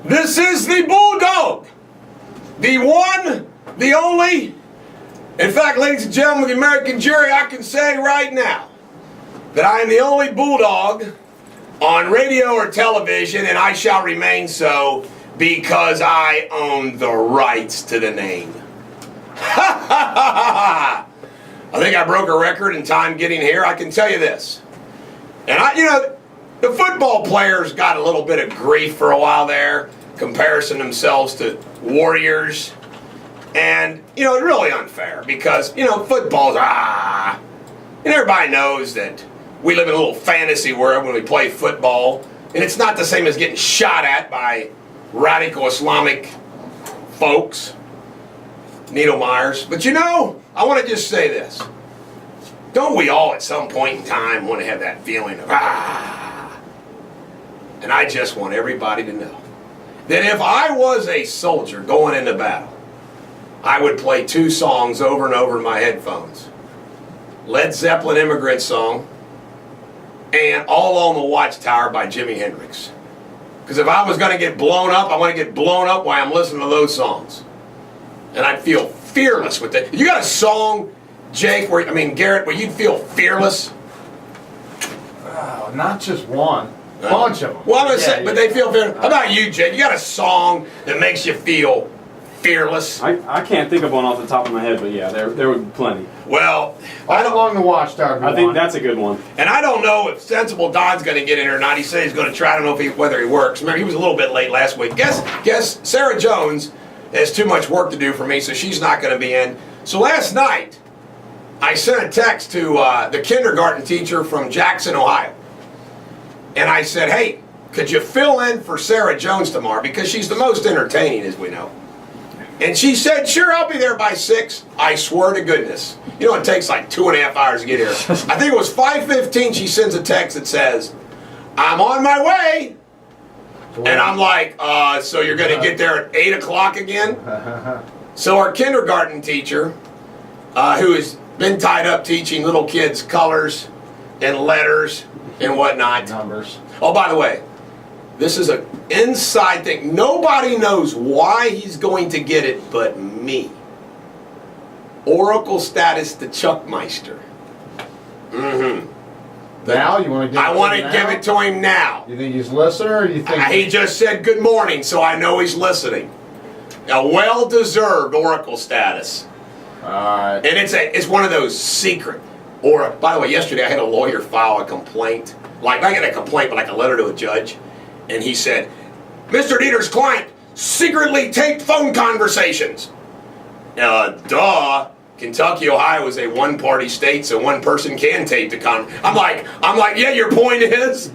This is the Bulldog, the one, the only. In fact, ladies and gentlemen of the American jury, I can say right now that I am the only Bulldog on radio or television, and I shall remain so because I own the rights to the name. Ha ha ha ha! I think I broke a record in time getting here. I can tell you this. And the football players got a little bit of grief for a while there, comparison themselves to warriors. And, it's really unfair because, football's, and everybody knows that we live in a little fantasy world when we play football. And it's not the same as getting shot at by radical Islamic folks, needle Myers. But I want to just say this. Don't we all at some point in time want to have that feeling of, And I just want everybody to know that if I was a soldier going into battle, I would play two songs over and over in my headphones. Led Zeppelin Immigrant Song and All Along the Watchtower by Jimi Hendrix. Because if I was going to get blown up, I want to get blown up while I'm listening to those songs. And I'd feel fearless with it. You got a song, Jake, Garrett, where you'd feel fearless? Not just one. A bunch of them. Well, I'm going to say, but they feel fearless. How about you, Jake? You got a song that makes you feel fearless? I can't think of one off the top of my head, but yeah, there would be plenty. Well, All Along the Watchtower. I think that's a good one. And I don't know if Sensible Don's going to get in here or not. He said he's going to try. I don't know whether he works. Remember, he was a little bit late last week. Guess Sarah Jones has too much work to do for me, so she's not going to be in. So last night, I sent a text to the kindergarten teacher from Jackson, Ohio. And I said, hey, could you fill in for Sarah Jones tomorrow? Because she's the most entertaining, as we know. And she said, sure, I'll be there by 6. I swear to goodness. It takes like 2.5 hours to get here. I think it was 5:15 she sends a text that says, I'm on my way. And I'm like, so you're going to get there at 8 o'clock again? So our kindergarten teacher, who has been tied up teaching little kids colors and letters and whatnot. Numbers. Oh, by the way, this is an inside thing. Nobody knows why he's going to get it but me. Oracle status to Chuckmeister. Now you want to give it I want to give it to him now. You think he's listening, or you think He just said good morning, so I know he's listening. A well-deserved Oracle status. Alright. And it's one of those secret. Or, by the way, yesterday I had a lawyer file a complaint. Like, not a complaint, but like a letter to a judge. And he said, Mr. Deters' client secretly taped phone conversations. Duh. Kentucky, Ohio is a one-party state, so one person can tape the I'm like, yeah, your point is?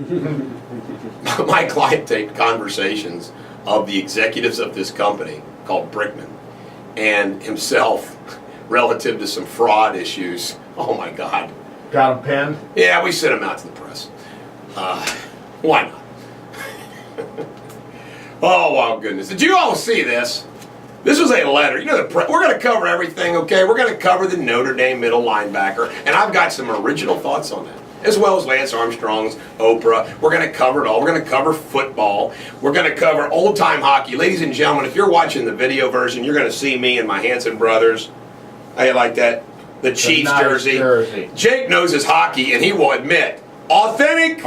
My client taped conversations of the executives of this company called Brickman and himself relative to some fraud issues. Oh my God. got him pinned? Yeah, we sent him out to the press. Why not? Oh, wow, goodness. Did you all see this? This was a letter. We're going to cover everything, okay? We're going to cover the Notre Dame middle linebacker, and I've got some original thoughts on that, as well as Lance Armstrong's Oprah. We're going to cover it all. We're going to cover football. We're going to cover old-time hockey. Ladies and gentlemen, if you're watching the video version, you're going to see me and my Hanson brothers. How you like that? The Chiefs nice jersey. Jake knows his hockey, and he will admit, authentic.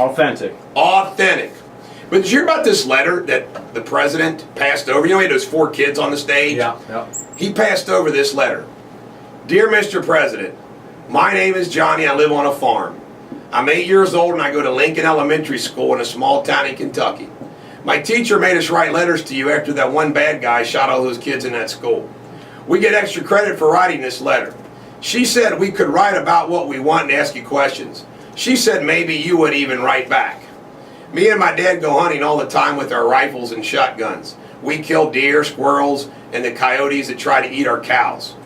But did you hear about this letter that the president passed over? He had those 4 kids on the stage? Yeah. He passed over this letter. Dear Mr. President, my name is Johnny. I live on a farm. I'm 8 years old and I go to Lincoln Elementary School in a small town in Kentucky. My teacher made us write letters to you after that one bad guy shot all those kids in that school. We get extra credit for writing this letter. She said we could write about what we want and ask you questions. She said maybe you would even write back. Me and my dad go hunting all the time with our rifles and shotguns. We kill deer, squirrels, and the coyotes that try to eat our cows.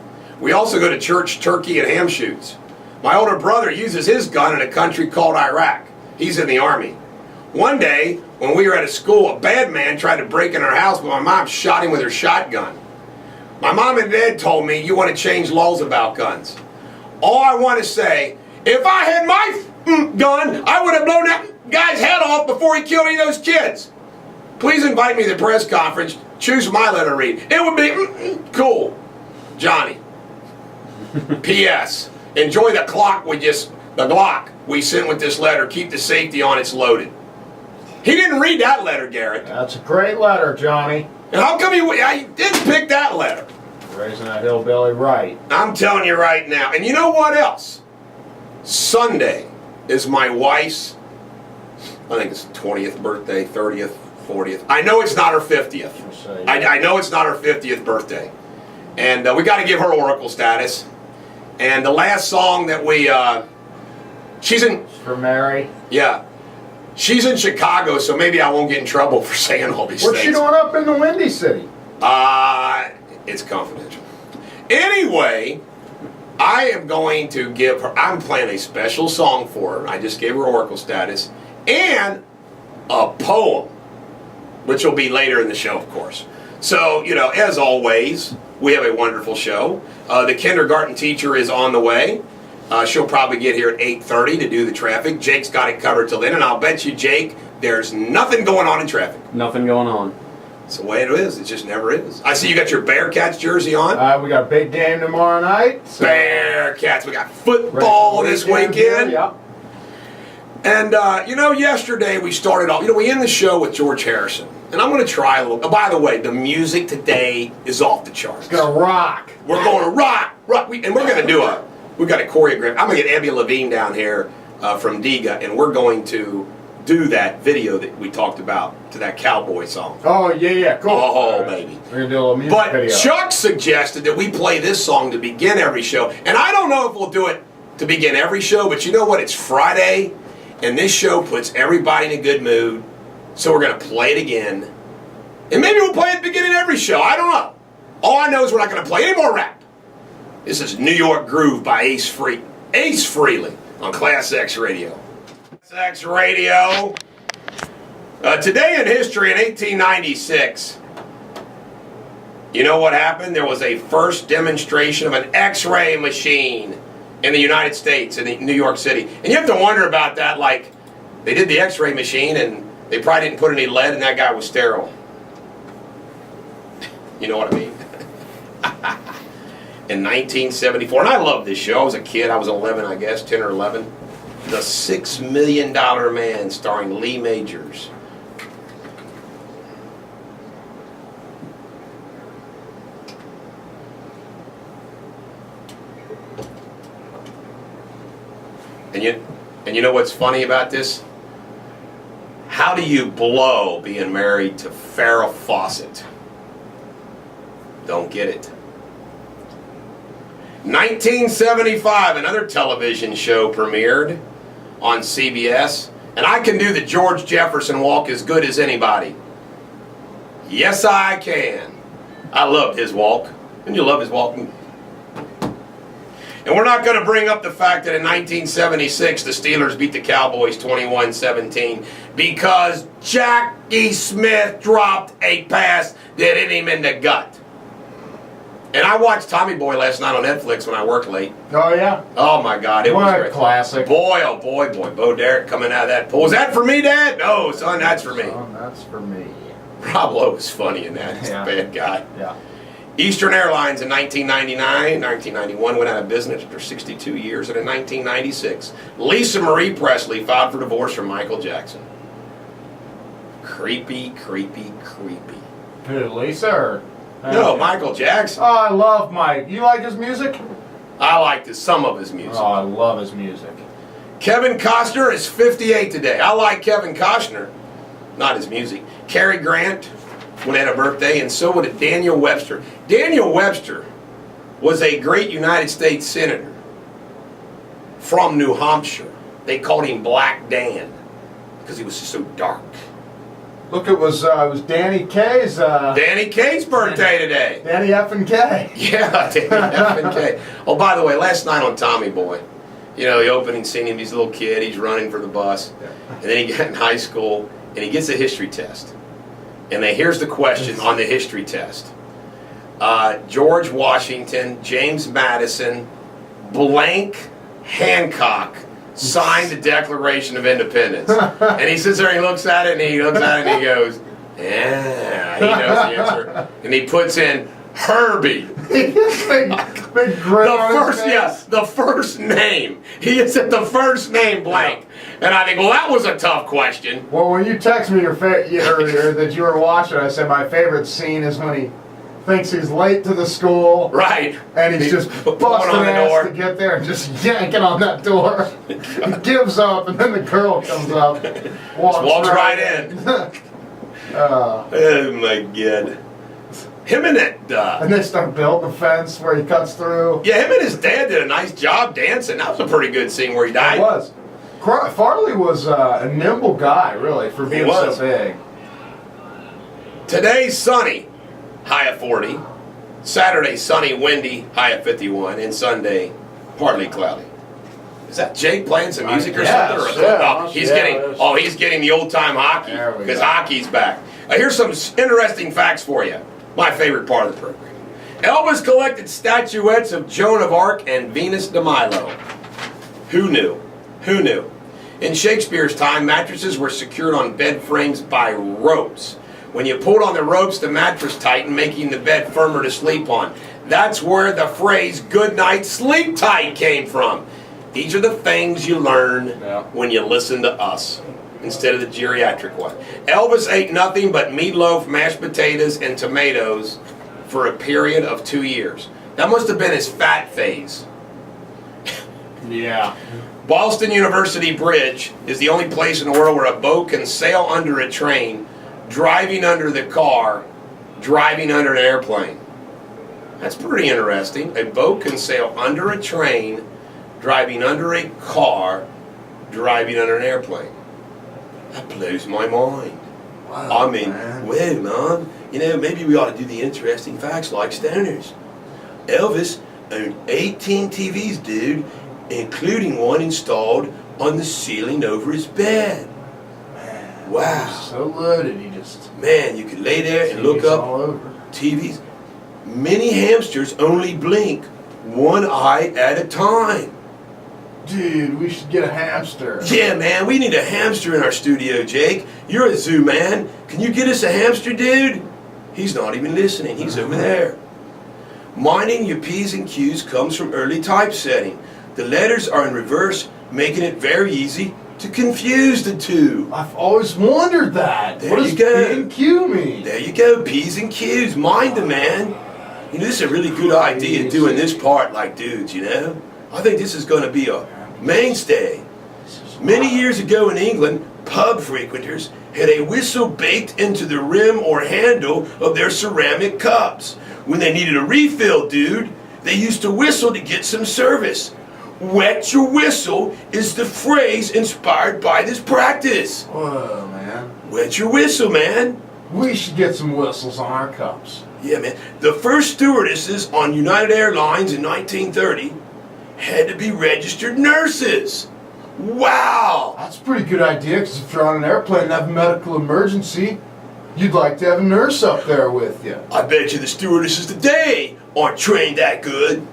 We also go to church, turkey, and ham shoots. My older brother uses his gun in a country called Iraq. He's in the Army. One day, when we were at a school, a bad man tried to break in our house, but my mom shot him with her shotgun. My mom and dad told me you want to change laws about guns. All I want to say, if I had my gun, I would have blown that guy's head off before he killed any of those kids. please invite me to the press conference. Choose my letter to read. It would be cool, Johnny. P.S. Enjoy the Glock we sent with this letter. Keep the safety on. It's loaded. He didn't read that letter, Garrett. That's a great letter, Johnny. And how come I didn't pick that letter? Raising that hillbilly right. I'm telling you right now. And you know what else? Sunday is my wife's, I think it's 20th birthday, 30th, 40th. I know it's not her 50th. I know it's not her 50th birthday. And we got to give her Oracle status. And the last song that she's in... For Mary? Yeah. She's in Chicago, so maybe I won't get in trouble for saying all these What's things. she doing up in the Windy City? It's confidential. Anyway, I am going to give her, I'm playing a special song for her. I just gave her Oracle status. And a poem, which will be later in the show, of course. So, as always, we have a wonderful show. The kindergarten teacher is on the way. She'll probably get here at 8:30 to do the traffic. Jake's got it covered till then, and I'll bet you, Jake, there's nothing going on in traffic. Nothing going on. It's the way it is. It just never is. I see you got your Bearcats jersey on. We got a big game tomorrow night. So Bearcats. We got football this weekend. Yep. And, yesterday we started off, we end the show with George Harrison. And I'm going to try a little. Oh, by the way, the music today is off the charts. It's going to rock. We're going to rock. And we're going to do we've got a choreograph. I'm going to get Abby Levine down here from Diga, and we're going to do that video that we talked about to that cowboy song. Oh, yeah, cool. Oh, baby. We're going to do a little music video. But Chuck suggested that we play this song to begin every show. And I don't know if we'll do it to begin every show, but you know what? It's Friday, and this show puts everybody in a good mood. So we're going to play it again. And maybe we'll play it at the beginning of every show. I don't know. All I know is we're not going to play any more rap. This is New York Groove by Ace Frehley on ClassX Radio. ClassX Radio. Today in history in 1896, you know what happened? There was a first demonstration of an X-ray machine in the United States, in New York City. And you have to wonder about that, like, they did the X-ray machine and they probably didn't put any lead and that guy was sterile. You know what I mean? In 1974, and I love this show. I was a kid. I was 11, I guess, 10 or 11. The $6 Million Man, starring Lee Majors. And you know what's funny about this? How do you blow being married to Farrah Fawcett? Don't get it. 1975, another television show premiered on CBS, and I can do the George Jefferson walk as good as anybody. Yes, I can. I loved his walk. Didn't you love his walk? And we're not going to bring up the fact that in 1976 the Steelers beat the Cowboys 21-17 because Jackie Smith dropped a pass that hit him in the gut. And I watched Tommy Boy last night on Netflix when I worked late. Oh, yeah? Oh, my God. It was What a great. classic. Boy, oh, boy. Bo Derek coming out of that pool. Was that for me, Dad? No, son, that's for me. Oh, that's for me. Rob Lowe was funny in that. He's Yeah. a bad guy. Yeah. Eastern Airlines in 1999, 1991 went out of business after 62 years. And in 1996, Lisa Marie Presley filed for divorce from Michael Jackson. Creepy, creepy, creepy. Who, Lisa or? No, Michael Jackson. Oh, I love Mike. You like his music? I liked some of his music. Oh, I love his music. Kevin Costner is 58 today. I like Kevin Costner, not his music. Cary Grant would have a birthday, and so would Daniel Webster. Daniel Webster was a great United States Senator from New Hampshire. They called him Black Dan because he was so dark. Look, it was Danny Kaye's. Danny Kaye's birthday today. Danny F and K. Yeah, Danny F and K. Oh, by the way, last night on Tommy Boy, the opening scene, he's a little kid, he's running for the bus, and then he got in high school, and he gets a history test. And here's the question on the history test. George Washington, James Madison, blank Hancock signed the Declaration of Independence. And he sits there and he looks at it and he goes, Yeah, he knows the answer. And he puts in Herbie. big grin on his face. The first name. He is at the first name blank. And I think, well, that was a tough question. Well, when you text me earlier that you were watching, I said my favorite scene is when he thinks he's late to the school. Right. And he's just busting on the ass door to get there and just yanking on that door. He gives up, and then the girl comes up, walks right in. Oh my God. Him and that, and they start building the fence where he cuts through. yeah, him and his dad did a nice job dancing. That was a pretty good scene where he died. It was. Farley was a nimble guy, really, for being so big. Today's sunny, high of 40. Saturday, sunny, windy, high of 51. And Sunday, partly cloudy. Is that Jake playing some music or something? Or he's getting the old time hockey because hockey's back. Here's some interesting facts for you. My favorite part of the program. Elvis collected statuettes of Joan of Arc and Venus de Milo. Who knew? Who knew? In Shakespeare's time, mattresses were secured on bed frames by ropes. When you pulled on the ropes, the mattress tightened, making the bed firmer to sleep on. That's where the phrase "good night, sleep tight" came from. These are the things you learn when you listen to us instead of the geriatric one. Elvis ate nothing but meatloaf, mashed potatoes, and tomatoes for a period of 2 years. That must have been his fat phase. Yeah. Boston University Bridge is the only place in the world where a boat can sail under a train, driving under the car, driving under an airplane. That's pretty interesting. A boat can sail under a train, driving under a car, driving under an airplane. That blows my mind. Wow, I mean, well, man, you know, maybe we ought to do the interesting facts like stoners. Elvis owned 18 TVs, dude, including one installed on the ceiling over his bed. Man, wow. So loaded, he just... Man, you could lay there and look up all over. TVs. Many hamsters only blink one eye at a time. Dude, we should get a hamster. Yeah, man, we need a hamster in our studio, Jake. You're a zoo man. Can you get us a hamster, dude? He's not even listening. He's over there. Minding your P's and Q's comes from early typesetting. The letters are in reverse, making it very easy to confuse the two. I've always wondered that. There what does you go. P and Q mean? There you go, P's and Q's. Mind them, man. You know, this is a really good idea doing this part like dudes, you know? I think this is going to be a mainstay. Many years ago in England, pub frequenters had a whistle baked into the rim or handle of their ceramic cups. When they needed a refill, dude, they used to whistle to get some service. Wet your whistle is the phrase inspired by this practice. Whoa, man. Wet your whistle, man. We should get some whistles on our cups. Yeah, man. The first stewardesses on United Airlines in 1930 had to be registered nurses. Wow! That's a pretty good idea, because if you're on an airplane and have a medical emergency, you'd like to have a nurse up there with you. I bet you the stewardesses today aren't trained that good.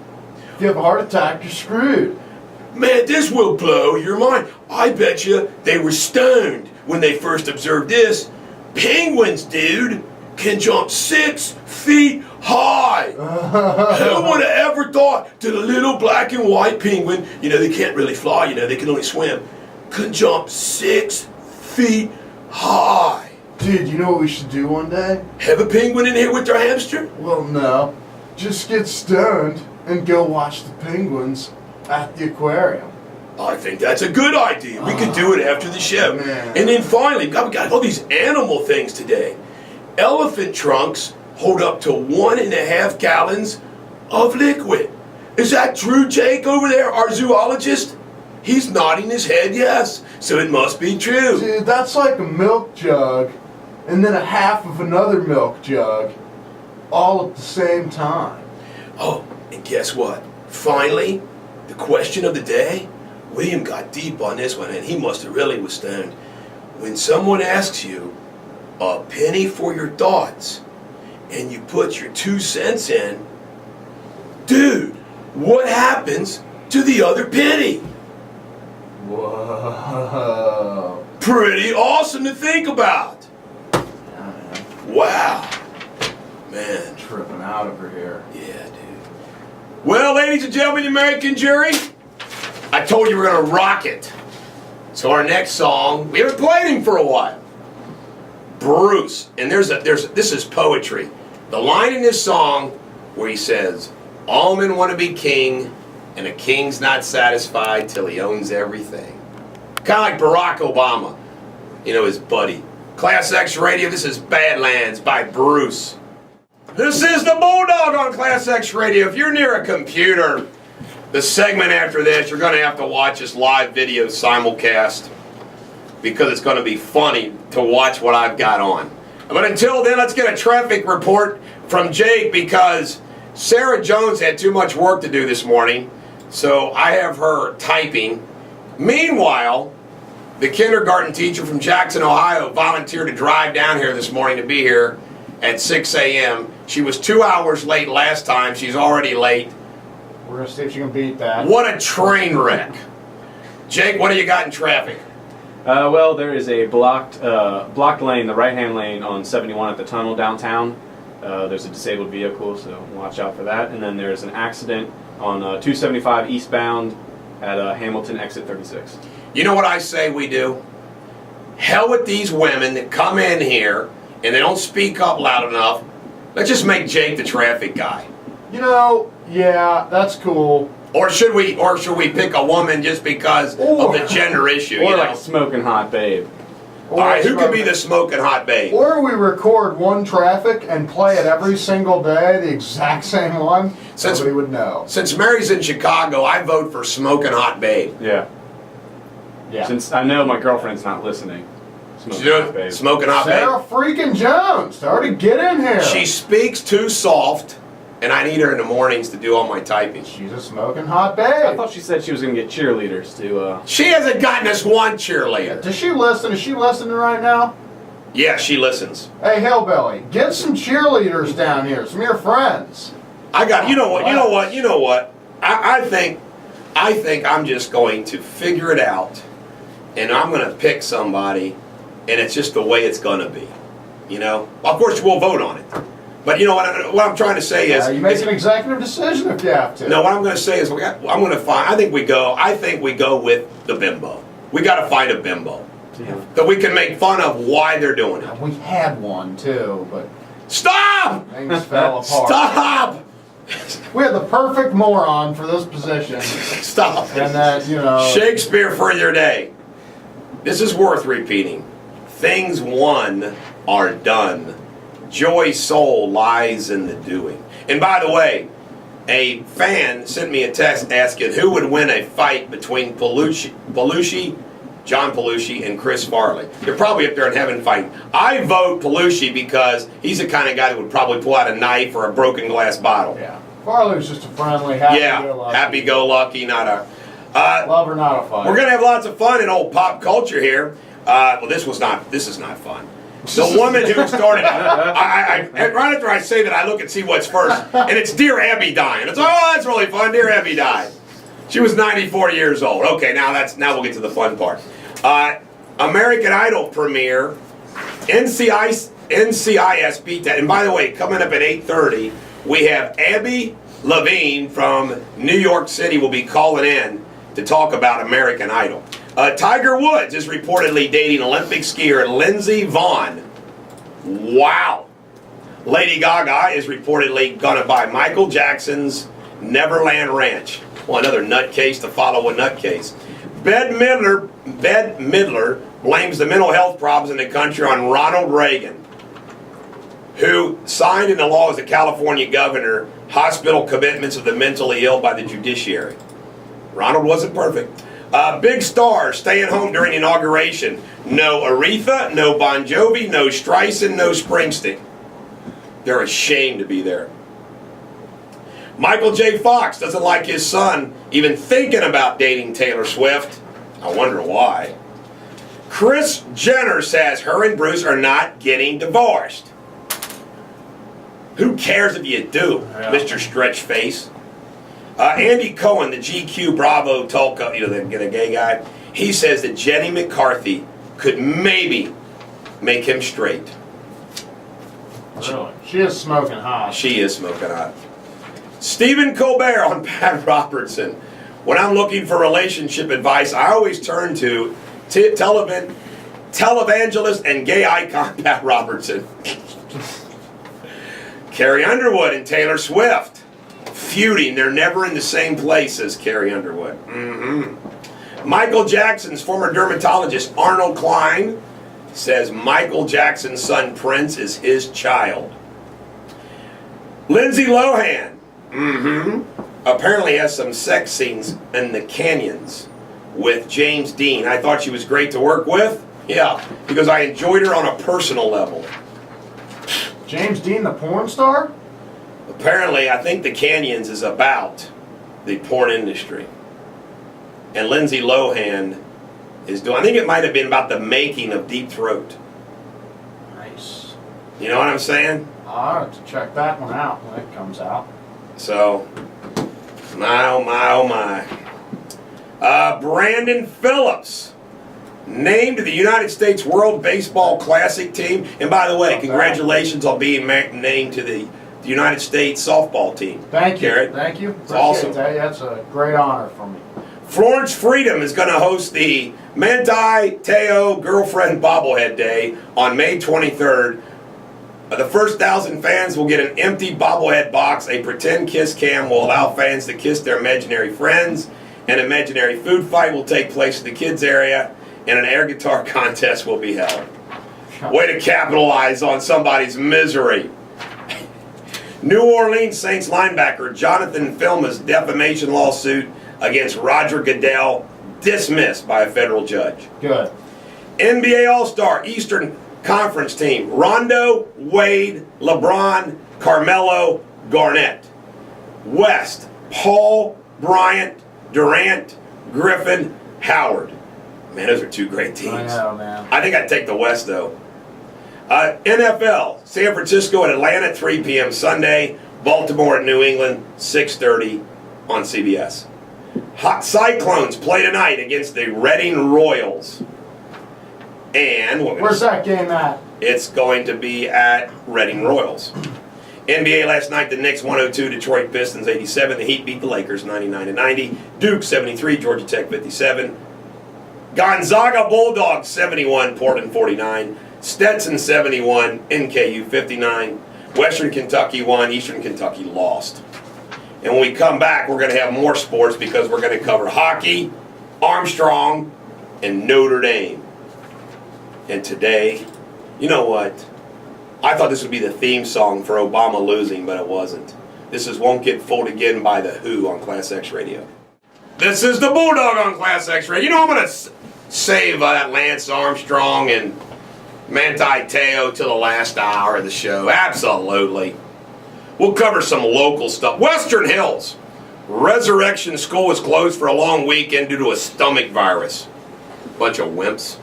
If you have a heart attack, you're screwed. Man, this will blow your mind. I bet you they were stoned when they first observed this. Penguins, dude, can jump 6 feet high. Who would have ever thought that a little black and white penguin, you know, they can't really fly, you know, they can only swim, can jump 6 feet high. Dude, you know what we should do one day? Have a penguin in here with their hamster? Well, no. Just get stoned and go watch the penguins at the aquarium. I think that's a good idea. We could do it after the show. Man. And then finally, we got all these animal things today. Elephant trunks hold up to 1.5 gallons of liquid. Is that true, Jake, over there, our zoologist? He's nodding his head yes, so it must be true. Dude, that's like a milk jug and then a half of another milk jug all at the same time. Oh, and guess what? Finally, the question of the day. William got deep on this one, and he must have really was stoned. When someone asks you a penny for your thoughts, and you put your 2 cents in, dude, what happens to the other penny? Whoa. Pretty awesome to think about. Wow. Man. Tripping out over here. Yeah, dude. Well, ladies and gentlemen, the American jury, I told you we're going to rock it. So our next song, we haven't played him for a while. Bruce. And this is poetry. The line in this song where he says, all men want to be king, and a king's not satisfied till he owns everything. Kind of like Barack Obama, you know, his buddy. ClassX Radio, this is Badlands by Bruce. This is the Bulldog on ClassX Radio. If you're near a computer, the segment after this, you're going to have to watch this live video simulcast because it's going to be funny to watch what I've got on. But until then, let's get a traffic report from Jake because Sarah Jones had too much work to do this morning, so I have her typing. Meanwhile, the kindergarten teacher from Jackson, Ohio volunteered to drive down here this morning to be here at 6 a.m. She was 2 hours late last time. She's already late. We're going to see if she can beat that. What a train wreck. Jake, what do you got in traffic? Well, there is a blocked lane, the right-hand lane on 71 at the tunnel downtown. There's a disabled vehicle, so watch out for that. And then there's an accident on 275 eastbound at Hamilton exit 36. You know what I say we do? Hell with these women that come in here and they don't speak up loud enough. Let's just make Jake the traffic guy. You know, yeah, that's cool. Or should we pick a woman just because of the gender issue? Or you like know? Smoking hot babe. All right, who could be the smoking hot babe? Or we record one traffic and play it every single day, the exact same one. Nobody would know. Since Mary's in Chicago, I vote for smoking hot babe. Yeah. Yeah. Since I know my girlfriend's not listening. Smoking hot babe. Sarah freaking Jones, already get in here. She speaks too soft, and I need her in the mornings to do all my typing. She's a smoking hot babe. I thought she said she was going to get cheerleaders to... She hasn't gotten us one cheerleader. Does she listen? Is she listening right now? Yeah, she listens. Hey, Hillbilly, get some cheerleaders down here, some of your friends. I got, you know what? I think I'm just going to figure it out, and I'm going to pick somebody, and it's just the way it's going to be. You know? Of course, we'll vote on it. But you know what I'm trying to say is... you make an executive decision if you have to. No, what I'm going to say is, I'm going to find... I think we go with the bimbo. We got to find a bimbo. Yeah. That we can make fun of why they're doing it. We had one, too, but... Stop! Things fell apart. Stop! We had the perfect moron for this position. Stop. And that, you know... Shakespeare for your day. This is worth repeating. Things won are done. Joy's soul lies in the doing. And by the way, a fan sent me a text asking who would win a fight between John Belushi, and Chris Farley. They're probably up there in heaven fighting. I vote Belushi because he's the kind of guy that would probably pull out a knife or a broken glass bottle. Yeah. Farley's just a friendly, happy-go-lucky. Happy-go-lucky, not a... love or not a fight. We're going to have lots of fun in old pop culture here. Well, this is not fun. The woman who started it, right after I say that, I look and see what's first, and it's Dear Abby dying. It's, oh, that's really fun. Dear Abby died. She was 94 years old. Okay, now we'll get to the fun part. American Idol premiere, NCIS beat that. And by the way, coming up at 8:30, we have Abby Levine from New York City will be calling in to talk about American Idol. Tiger Woods is reportedly dating Olympic skier Lindsey Vonn. Wow. Lady Gaga is reportedly going to buy Michael Jackson's Neverland Ranch. Well, another nutcase to follow a nutcase. Bette Midler blames the mental health problems in the country on Ronald Reagan, who signed into law as the California governor hospital commitments of the mentally ill by the judiciary. Ronald wasn't perfect. Big stars staying home during inauguration. No Aretha, no Bon Jovi, no Streisand, no Springsteen. They're ashamed to be there. Michael J. Fox doesn't like his son even thinking about dating Taylor Swift. I wonder why. Kris Jenner says her and Bruce are not getting divorced. Who cares if you do, Mr. Stretch Face? Andy Cohen, the GQ Bravo talk, the gay guy, he says that Jenny McCarthy could maybe make him straight. Really? She is smoking hot. She is smoking hot. Stephen Colbert on Pat Robertson. When I'm looking for relationship advice, I always turn to televangelist and gay icon Pat Robertson. Carrie Underwood and Taylor Swift. Feuding. They're never in the same place, says Carrie Underwood. Michael Jackson's former dermatologist Arnold Klein says Michael Jackson's son Prince is his child. Lindsay Lohan. Apparently has some sex scenes in the canyons with James Dean. I thought she was great to work with. Yeah, because I enjoyed her on a personal level. James Dean, the porn star? Apparently, I think the canyons is about the porn industry. And Lindsay Lohan is doing, I think it might have been about the making of Deep Throat. Nice. You know what I'm saying? I'll have to check that one out when it comes out. So, my oh my oh my. Brandon Phillips named to the United States World Baseball Classic team. And by the way, congratulations on being named to the United States softball team. Thank you. Garrett. Thank you. It's awesome. That. That's a great honor for me. Florence Freedom is going to host the Manti Te'o Girlfriend Bobblehead Day on May 23rd. The first 1,000 fans will get an empty bobblehead box. A pretend kiss cam will allow fans to kiss their imaginary friends. An imaginary food fight will take place in the kids area, and an air guitar contest will be held. Way to capitalize on somebody's misery. New Orleans Saints linebacker Jonathan Filma's defamation lawsuit against Roger Goodell dismissed by a federal judge. Good. NBA All-Star Eastern Conference team: Rondo, Wade, LeBron, Carmelo, Garnett. West: Paul, Bryant, Durant, Griffin, Howard. Man, those are two great teams. I know, man. I think I'd take the West, though. NFL: San Francisco at Atlanta at 3 p.m. Sunday. Baltimore at New England, 6:30 on CBS. Hot Cyclones play tonight against the Reading Royals. And where's that game at? It's going to be at Reading Royals. NBA last night, the Knicks 102, Detroit Pistons 87. The Heat beat the Lakers 99-90. Duke 73, Georgia Tech 57. Gonzaga Bulldogs 71, Portland 49. Stetson 71, NKU 59. Western Kentucky won, Eastern Kentucky lost. And when we come back, we're going to have more sports because we're going to cover hockey, Armstrong, and Notre Dame. And today, you know what? I thought this would be the theme song for Obama losing, but it wasn't. This is Won't Get Fooled Again by The Who on ClassX Radio. This is the Bulldog on ClassX Radio. You know, I'm going to save that Lance Armstrong and Manti Te'o till the last hour of the show. Absolutely. We'll cover some local stuff. Western Hills. Resurrection School was closed for a long weekend due to a stomach virus. Bunch of wimps.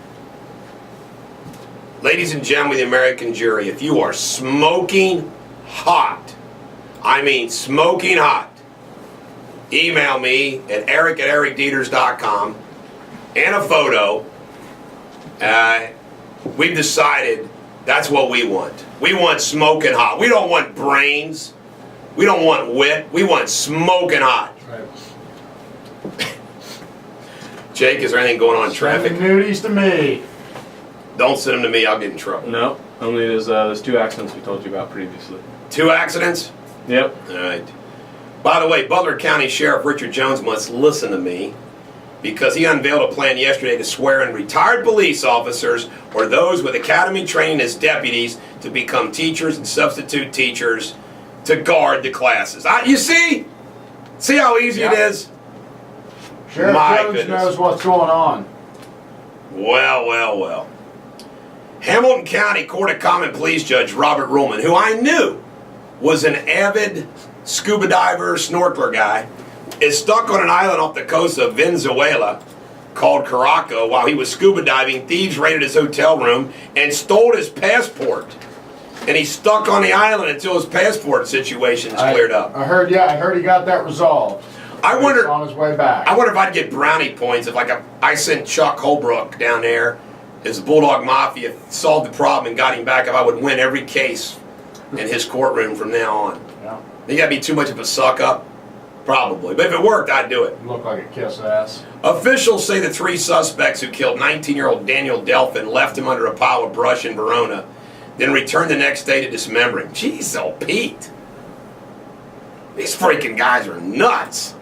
Ladies and gentlemen of the American jury, if you are smoking hot, I mean smoking hot, email me at eric@ericdeters.com and a photo. We've decided that's what we want. We want smoking hot. We don't want brains. We don't want wit. We want smoking hot. Right. Jake, is there anything going on in traffic? Send the nudies to me. Don't send them to me. I'll get in trouble. No, only there's 2 accidents we told you about previously. 2 accidents? Yep. All right. By the way, Butler County Sheriff Richard Jones must listen to me because he unveiled a plan yesterday to swear in retired police officers or those with academy training as deputies to become teachers and substitute teachers to guard the classes. You see? See how easy it is? Sheriff My Jones goodness. knows what's going on. Well. Hamilton County Court of Common Pleas Judge Robert Ruhlman, who I knew was an avid scuba diver, snorkeler guy, is stuck on an island off the coast of Venezuela called Caraco. While he was scuba diving, thieves raided his hotel room and stole his passport. And he's stuck on the island until his passport situation is cleared up. I heard he got that resolved. I wonder, He's on his way back. I wonder if I'd get brownie points if I sent Chuck Holbrook down there as the Bulldog Mafia, solved the problem and got him back, if I would win every case in his courtroom from now on. Yeah. You gotta be too much of a suck up? Probably. But if it worked, I'd do it. You look like a kiss ass. Officials say the 3 suspects who killed 19-year-old Daniel Delphin left him under a pile of brush in Verona, then returned the next day to dismember him. Jeez, oh Pete. These freaking guys are nuts.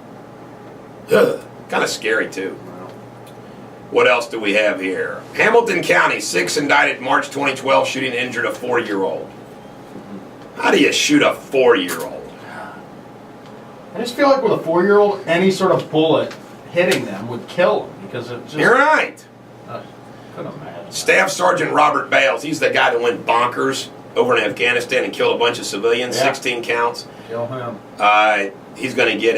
Ugh. Kind of scary, too. What else do we have here? Hamilton County, 6 indicted March 2012 shooting injured a 4-year-old. How do you shoot a 4-year-old? I just feel like with a 4-year-old, any sort of bullet hitting them would kill them because it just. You're right. Couldn't imagine. Staff Sergeant Robert Bales, he's the guy that went bonkers over in Afghanistan and killed a bunch of civilians, Yeah. 16 counts. Kill him. He's going to get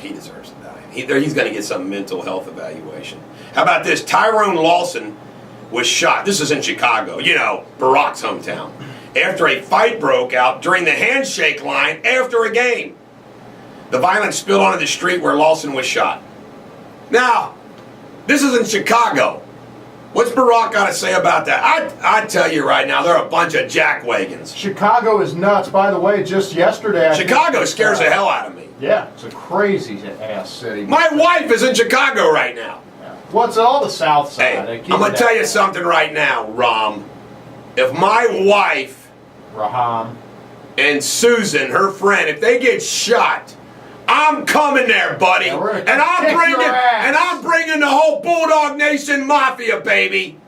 he deserves to die. He's going to get some mental health evaluation. How about this? Tyrone Lawson was shot. This is in Chicago, Barack's hometown. After a fight broke out during the handshake line after a game. The violence spilled onto the street where Lawson was shot. Now, this is in Chicago. What's Barack got to say about that? I tell you right now, they're a bunch of jackwagons. Chicago is nuts. By the way, just yesterday. Chicago scares the hell out of me. Yeah, it's a crazy ass city. My wife is in Chicago right now. Yeah. Well, it's all the South Side. Hey, I'm going to tell you something right now, Rom. If my wife Raham. and Susan, her friend, if they get shot, I'm coming there, buddy, Yeah, and I'm ass. bringing the whole Bulldog Nation Mafia, baby.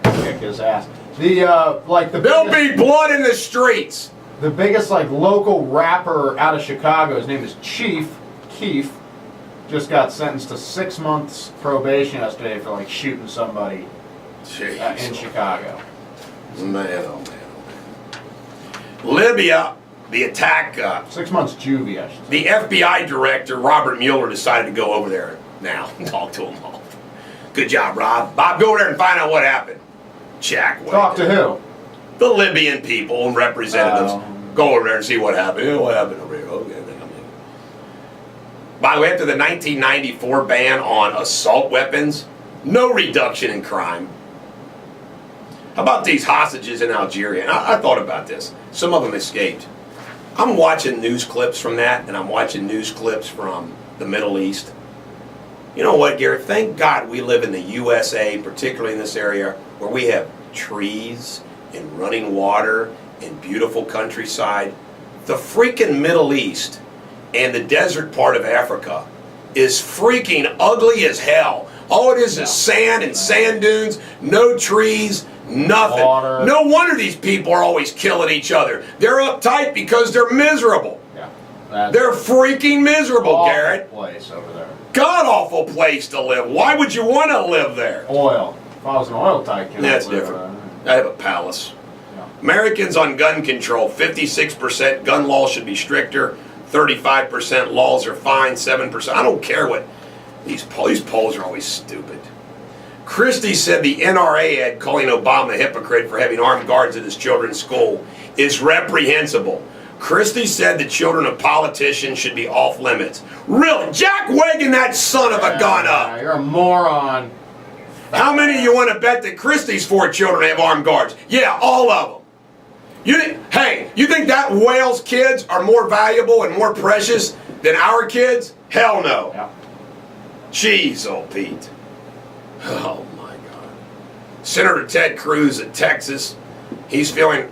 Kick his ass. There'll be blood in the streets. The biggest local rapper out of Chicago, his name is Chief Keef, just got sentenced to 6 months probation yesterday for shooting somebody in Chicago. Man, oh man, oh man. Libya, the attack. 6 months juvie, I should say. The FBI director, Robert Mueller, decided to go over there now and talk to them all. Good job, Rob. Bob, go over there and find out what happened. Jack. Talk to who? The Libyan people and representatives. Go over there and see what happened. What happened over here? Okay. By the way, after the 1994 ban on assault weapons, no reduction in crime. How about these hostages in Algeria? And I thought about this. Some of them escaped. I'm watching news clips from that, and I'm watching news clips from the Middle East. You know what, Garrett? Thank God we live in the USA, particularly in this area, where we have trees and running water and beautiful countryside. The freaking Middle East and the desert part of Africa is freaking ugly as hell. All it is sand and sand dunes, no trees, nothing. Water. No wonder these people are always killing each other. They're uptight because they're miserable. Yeah. They're freaking miserable, Garrett. Place over there. God-awful place to live. Why would you want to live there? Oil. If I was an oil tycoon, That's I'd live different. there. I have a palace. Yeah. Americans on gun control, 56% gun laws should be stricter, 35% laws are fine, 7%. I don't care what, these polls are always stupid. Christie said the NRA ad calling Obama a hypocrite for having armed guards at his children's school is reprehensible. Christie said the children of politicians should be off limits. Really? Jack wagging that son of a gun up. You're a moron. How many of you want to bet that Christie's 4 children have armed guards? Yeah, all of them. You think that Wales kids are more valuable and more precious than our kids? Hell no. Yeah. Jeez, old Pete. Oh my God. Senator Ted Cruz of Texas, he is feeling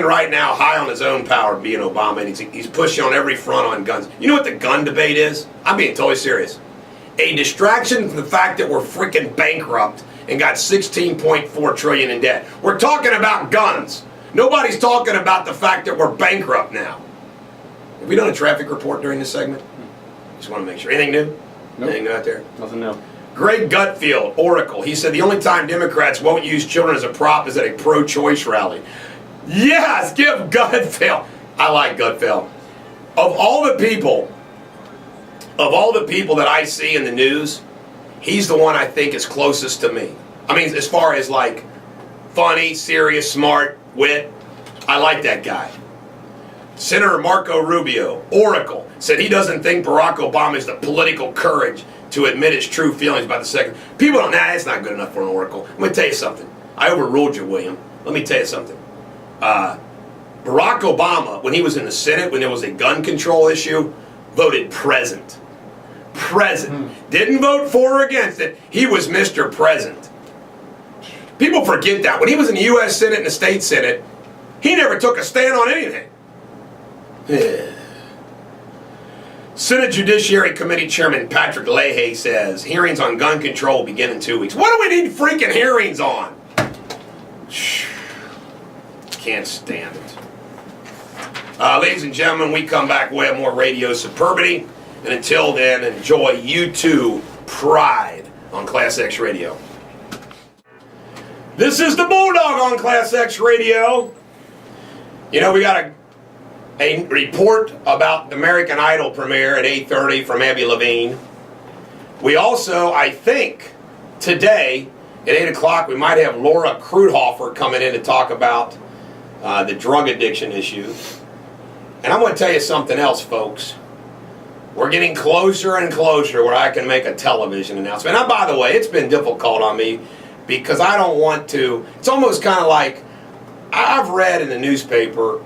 right now high on his own power being Obama, and he's pushing on every front on guns. You know what the gun debate is? I'm being totally serious. A distraction from the fact that we're freaking bankrupt and got $16.4 trillion in debt. We're talking about guns. Nobody's talking about the fact that we're bankrupt now. Have we done a traffic report during this segment? Just want to make sure. Anything new? Nope. Anything new out there? Nothing new. Greg Gutfield, Oracle. He said the only time Democrats won't use children as a prop is at a pro-choice rally. Yes, give Gutfield. I like Gutfield. Of all the people that I see in the news, he's the one I think is closest to me. I mean, as far as funny, serious, smart, wit, I like that guy. Senator Marco Rubio, Oracle, said he doesn't think Barack Obama has the political courage to admit his true feelings about the second. People don't, that's not good enough for an Oracle. Let me tell you something. I overruled you, William. Let me tell you something. Barack Obama, when he was in the Senate, when there was a gun control issue, voted present. Present. Didn't vote for or against it. He was Mr. Present. People forget that. When he was in the U.S. Senate and the State Senate, he never took a stand on anything. Senate Judiciary Committee Chairman Patrick Leahy says hearings on gun control begin in 2 weeks. What do we need freaking hearings on? Can't stand it. Ladies and gentlemen, we come back. We have more Radio Superbity. And until then, enjoy U2 Pride on ClassX Radio. This is the Bulldog on ClassX Radio. You know, we got a report about the American Idol premiere at 8:30 from Abby Levine. We also, I think, today at 8 o'clock, we might have Laura Kruthofer coming in to talk about the drug addiction issue. And I'm going to tell you something else, folks. We're getting closer and closer where I can make a television announcement. Now, by the way, it's been difficult on me because I don't want to. It's almost kind of like I've read in the newspaper,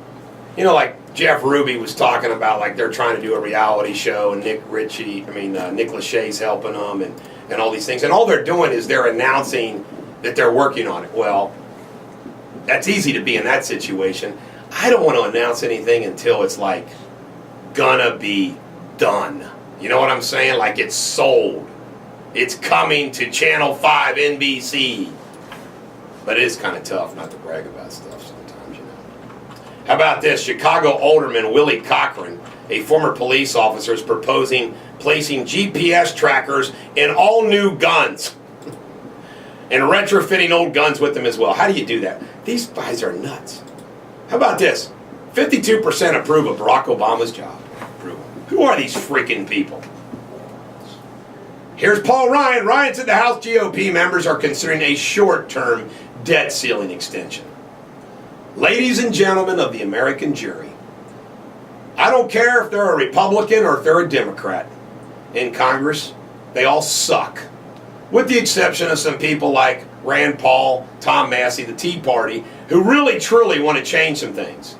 you know, like Jeff Ruby was talking about, like they're trying to do a reality show and Nick Lachey's helping them and all these things. And all they're doing is they're announcing that they're working on it. Well, that's easy to be in that situation. I don't want to announce anything until it's like gonna be done. You know what I'm saying? Like it's sold. It's coming to Channel 5 NBC. But it is kind of tough not to brag about stuff sometimes, you know. How about this? Chicago alderman Willie Cochran, a former police officer, is proposing placing GPS trackers in all new guns and retrofitting old guns with them as well. How do you do that? These guys are nuts. How about this? 52% approve of Barack Obama's job. Who are these freaking people? Here's Paul Ryan. Ryan said the House GOP members are considering a short-term debt ceiling extension. Ladies and gentlemen of the American jury, I don't care if they're a Republican or if they're a Democrat in Congress, they all suck. With the exception of some people like Rand Paul, Tom Massey, the Tea Party, who really, truly want to change some things.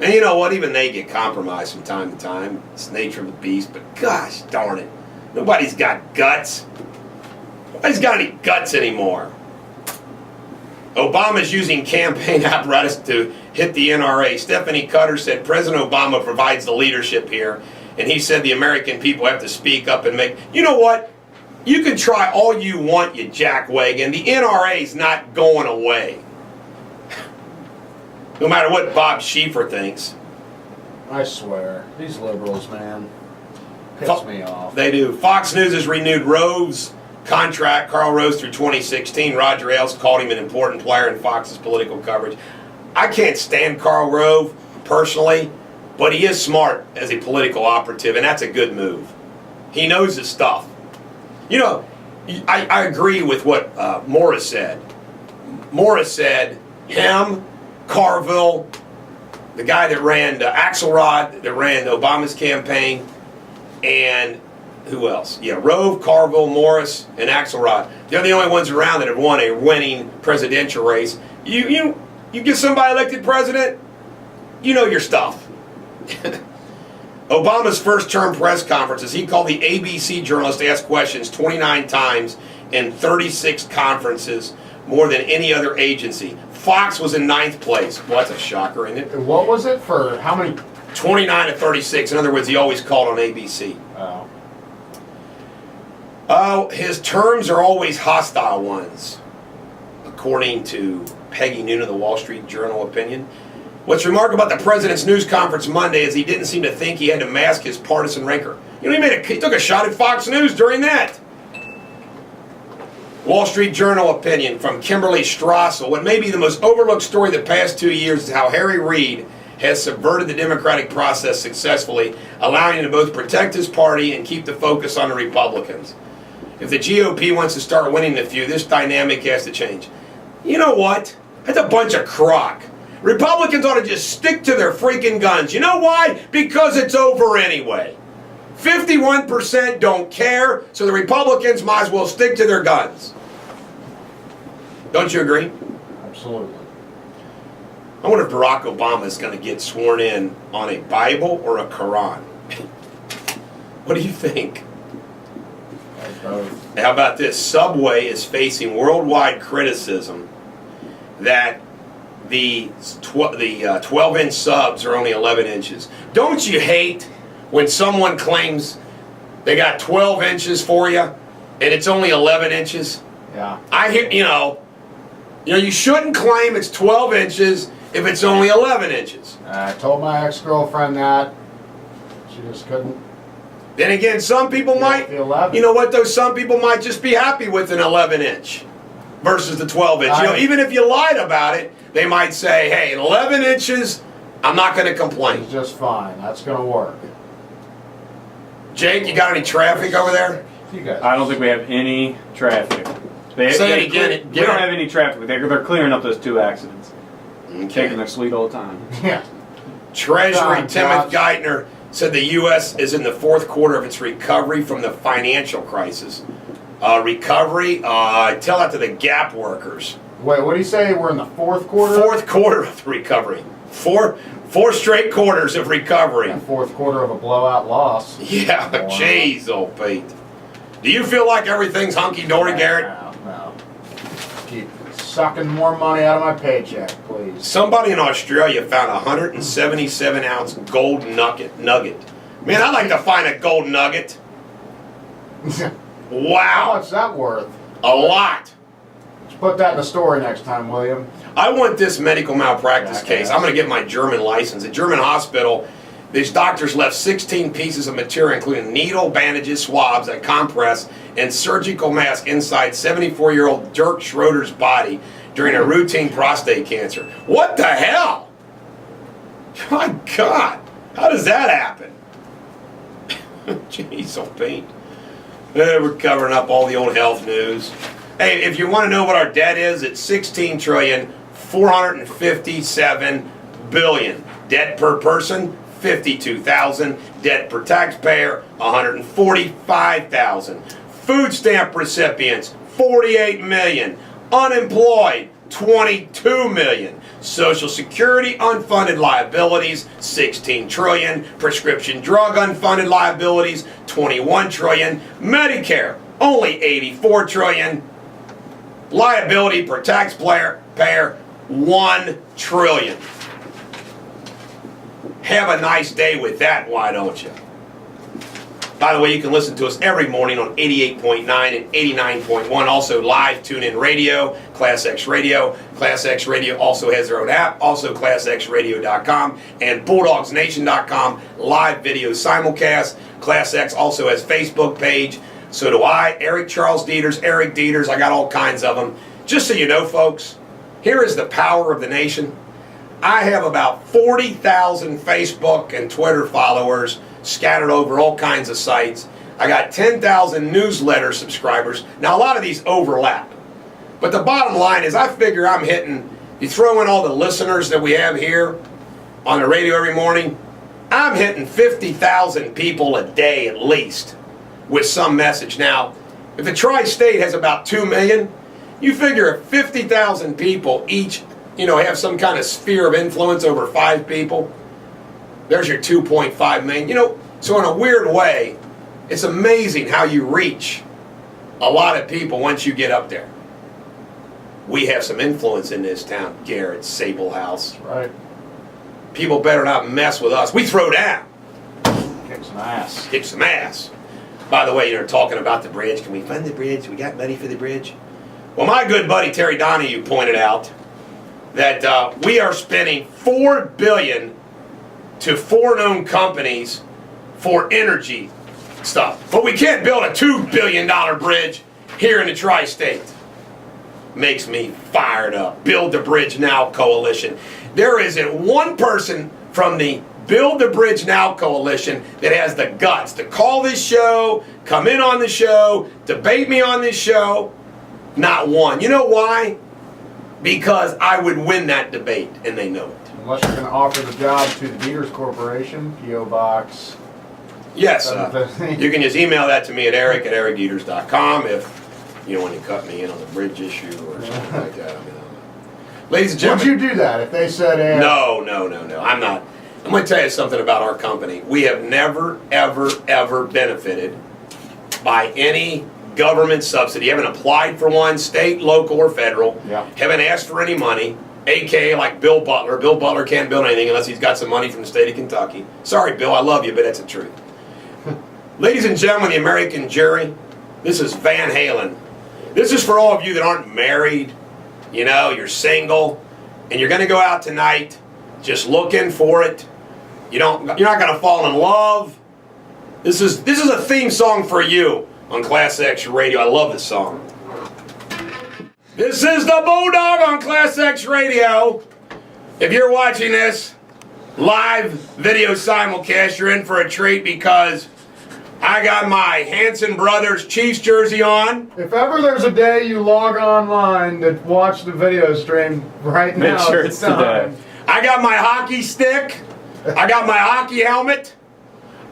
And you know what? Even they get compromised from time to time. It's the nature of the beast, but gosh darn it. Nobody's got guts. Nobody's got any guts anymore. Obama's using campaign apparatus to hit the NRA. Stephanie Cutter said President Obama provides the leadership here, and he said the American people have to speak up and make... You know what? You can try all you want, you jackwagon. The NRA's not going away. No matter what Bob Schieffer thinks. I swear, these liberals, man, piss me off. They do. Fox News has renewed Rove's contract, Karl Rove, through 2016. Roger Ailes called him an important player in Fox's political coverage. I can't stand Karl Rove personally, but he is smart as a political operative, and that's a good move. He knows his stuff. You know, I agree with what Morris said. Morris said him, Carville, the guy that ran Axelrod, that ran Obama's campaign, and who else? Yeah, Rove, Carville, Morris, and Axelrod. They're the only ones around that have won a winning presidential race. You get somebody elected president, you know your stuff. Obama's first-term press conferences, he called the ABC journalist to ask questions 29 times in 36 conferences, more than any other agency. Fox was in 9th place. Well, that's a shocker, isn't it? What was it for how many? 29 to 36. In other words, he always called on ABC. Oh. His terms are always hostile ones, according to Peggy Noonan of the Wall Street Journal opinion. What's remarkable about the president's news conference Monday is he didn't seem to think he had to mask his partisan rancor. You know, he took a shot at Fox News during that. Wall Street Journal opinion from Kimberly Strassel. What may be the most overlooked story of the past 2 years is how Harry Reid has subverted the democratic process successfully, allowing him to both protect his party and keep the focus on the Republicans. If the GOP wants to start winning the few, this dynamic has to change. You know what? That's a bunch of crock. Republicans ought to just stick to their freaking guns. You know why? Because it's over anyway. 51% don't care, so the Republicans might as well stick to their guns. Don't you agree? Absolutely. I wonder if Barack Obama is going to get sworn in on a Bible or a Quran. What do you think? How about this? Subway is facing worldwide criticism that the 12-inch subs are only 11 inches. Don't you hate when someone claims they got 12 inches for you and it's only 11 inches? Yeah. I hear, you shouldn't claim it's 12 inches if it's only 11 inches. I told my ex-girlfriend that. She just couldn't. Then again, some people might, the 11. you know what though, some people might just be happy with an 11 inch versus the 12 inch. Even if you lied about it, they might say, hey, 11 inches, I'm not going to complain. It's just fine. That's going to work. Jake, you got any traffic over there? You guys. I don't think we have any traffic. Say it again. We don't have any traffic. They're clearing up those 2 accidents. Okay. Taking their sweet old time. Yeah. Treasury Timothy Geithner said the U.S. is in the 4th quarter of its recovery from the financial crisis. Recovery? Tell that to the Gap workers. Wait, what do you say? We're in the 4th quarter? 4th quarter of the recovery. Four straight quarters of recovery. The 4th quarter of a blowout loss. Yeah, Wow. jeez, old Pete. Do you feel like everything's hunky-dory, Garrett? No. Keep sucking more money out of my paycheck, please. Somebody in Australia found a 177-ounce gold nugget. Man, I'd like to find a gold nugget. How Wow. much is that worth? A lot. Let's put that in the story next time, William. I want this medical malpractice Jackass. case. I'm going to get my German license. At German hospital, these doctors left 16 pieces of material, including needle, bandages, swabs, a compress, and surgical mask inside 74-year-old Dirk Schroeder's body during a routine prostate cancer. What the hell? My God. How does that happen? Jeez, so paint. We're covering up all the old health news. Hey, if you want to know what our debt is, it's $16,457,000,000,000. Debt per person, $52,000. Debt per taxpayer, $145,000. Food stamp recipients, $48 million. Unemployed, $22 million. Social Security unfunded liabilities, $16 trillion. Prescription drug unfunded liabilities, $21 trillion. Medicare, only $84 trillion. Liability per taxpayer, $1 trillion. Have a nice day with that, why don't you? By the way, you can listen to us every morning on 88.9 and 89.1. Also live tune-in radio, ClassX Radio. ClassX Radio also has their own app, also ClassXradio.com and BulldogsNation.com. Live video simulcast. ClassX also has Facebook page. So do I. Eric Charles Deters, Eric Deters. I got all kinds of them. Just so you know, folks, here is the power of the nation. I have about 40,000 Facebook and Twitter followers scattered over all kinds of sites. I got 10,000 newsletter subscribers. Now, a lot of these overlap. But the bottom line is I figure I'm hitting, you throw in all the listeners that we have here on the radio every morning, I'm hitting 50,000 people a day at least with some message. Now, if the tri-state has about 2 million, you figure if 50,000 people each, have some kind of sphere of influence over 5 people, there's your 2.5 million. So in a weird way, it's amazing how you reach a lot of people once you get up there. We have some influence in this town, Garrett, Sable House. Right. People better not mess with us. We throw down. Kick some ass. Kick some ass. By the way, you're talking about the bridge. Can we fund the bridge? We got money for the bridge? Well, my good buddy Terry Donahue pointed out that we are spending $4 billion to 4 known companies for energy stuff. But we can't build a $2 billion bridge here in the tri-state. Makes me fired up. Build the Bridge Now Coalition. There isn't one person from the Build the Bridge Now Coalition that has the guts to call this show, come in on the show, debate me on this show. Not one. You know why? Because I would win that debate, and they know it. Unless you're going to offer the job to the Deters Corporation, P.O. Box. Yes, you can just email that to me at eric@ericdeters.com if you want to cut me in on the bridge issue or something like that. Ladies and Would gentlemen. you do that if they said, hey, No. I'm not. I'm going to tell you something about our company. We have never, ever benefited by any government subsidy. Haven't applied for one, state, local, or federal. Yeah. Haven't asked for any money. AKA like Bill Butler. Bill Butler can't build anything unless he's got some money from the state of Kentucky. Sorry, Bill, I love you, but that's the truth. Ladies and gentlemen, the American jury, this is Van Halen. This is for all of you that aren't married, you know, you're single, and you're going to go out tonight just looking for it. You're not going to fall in love. This is a theme song for you on ClassX Radio. I love this song. This is the Bulldog on ClassX Radio. If you're watching this live video simulcast, you're in for a treat because I got my Hanson Brothers Chiefs jersey on. if ever there's a day you log online to watch the video stream, right Make now sure it's it's time. today. I got my hockey stick. I got my hockey helmet.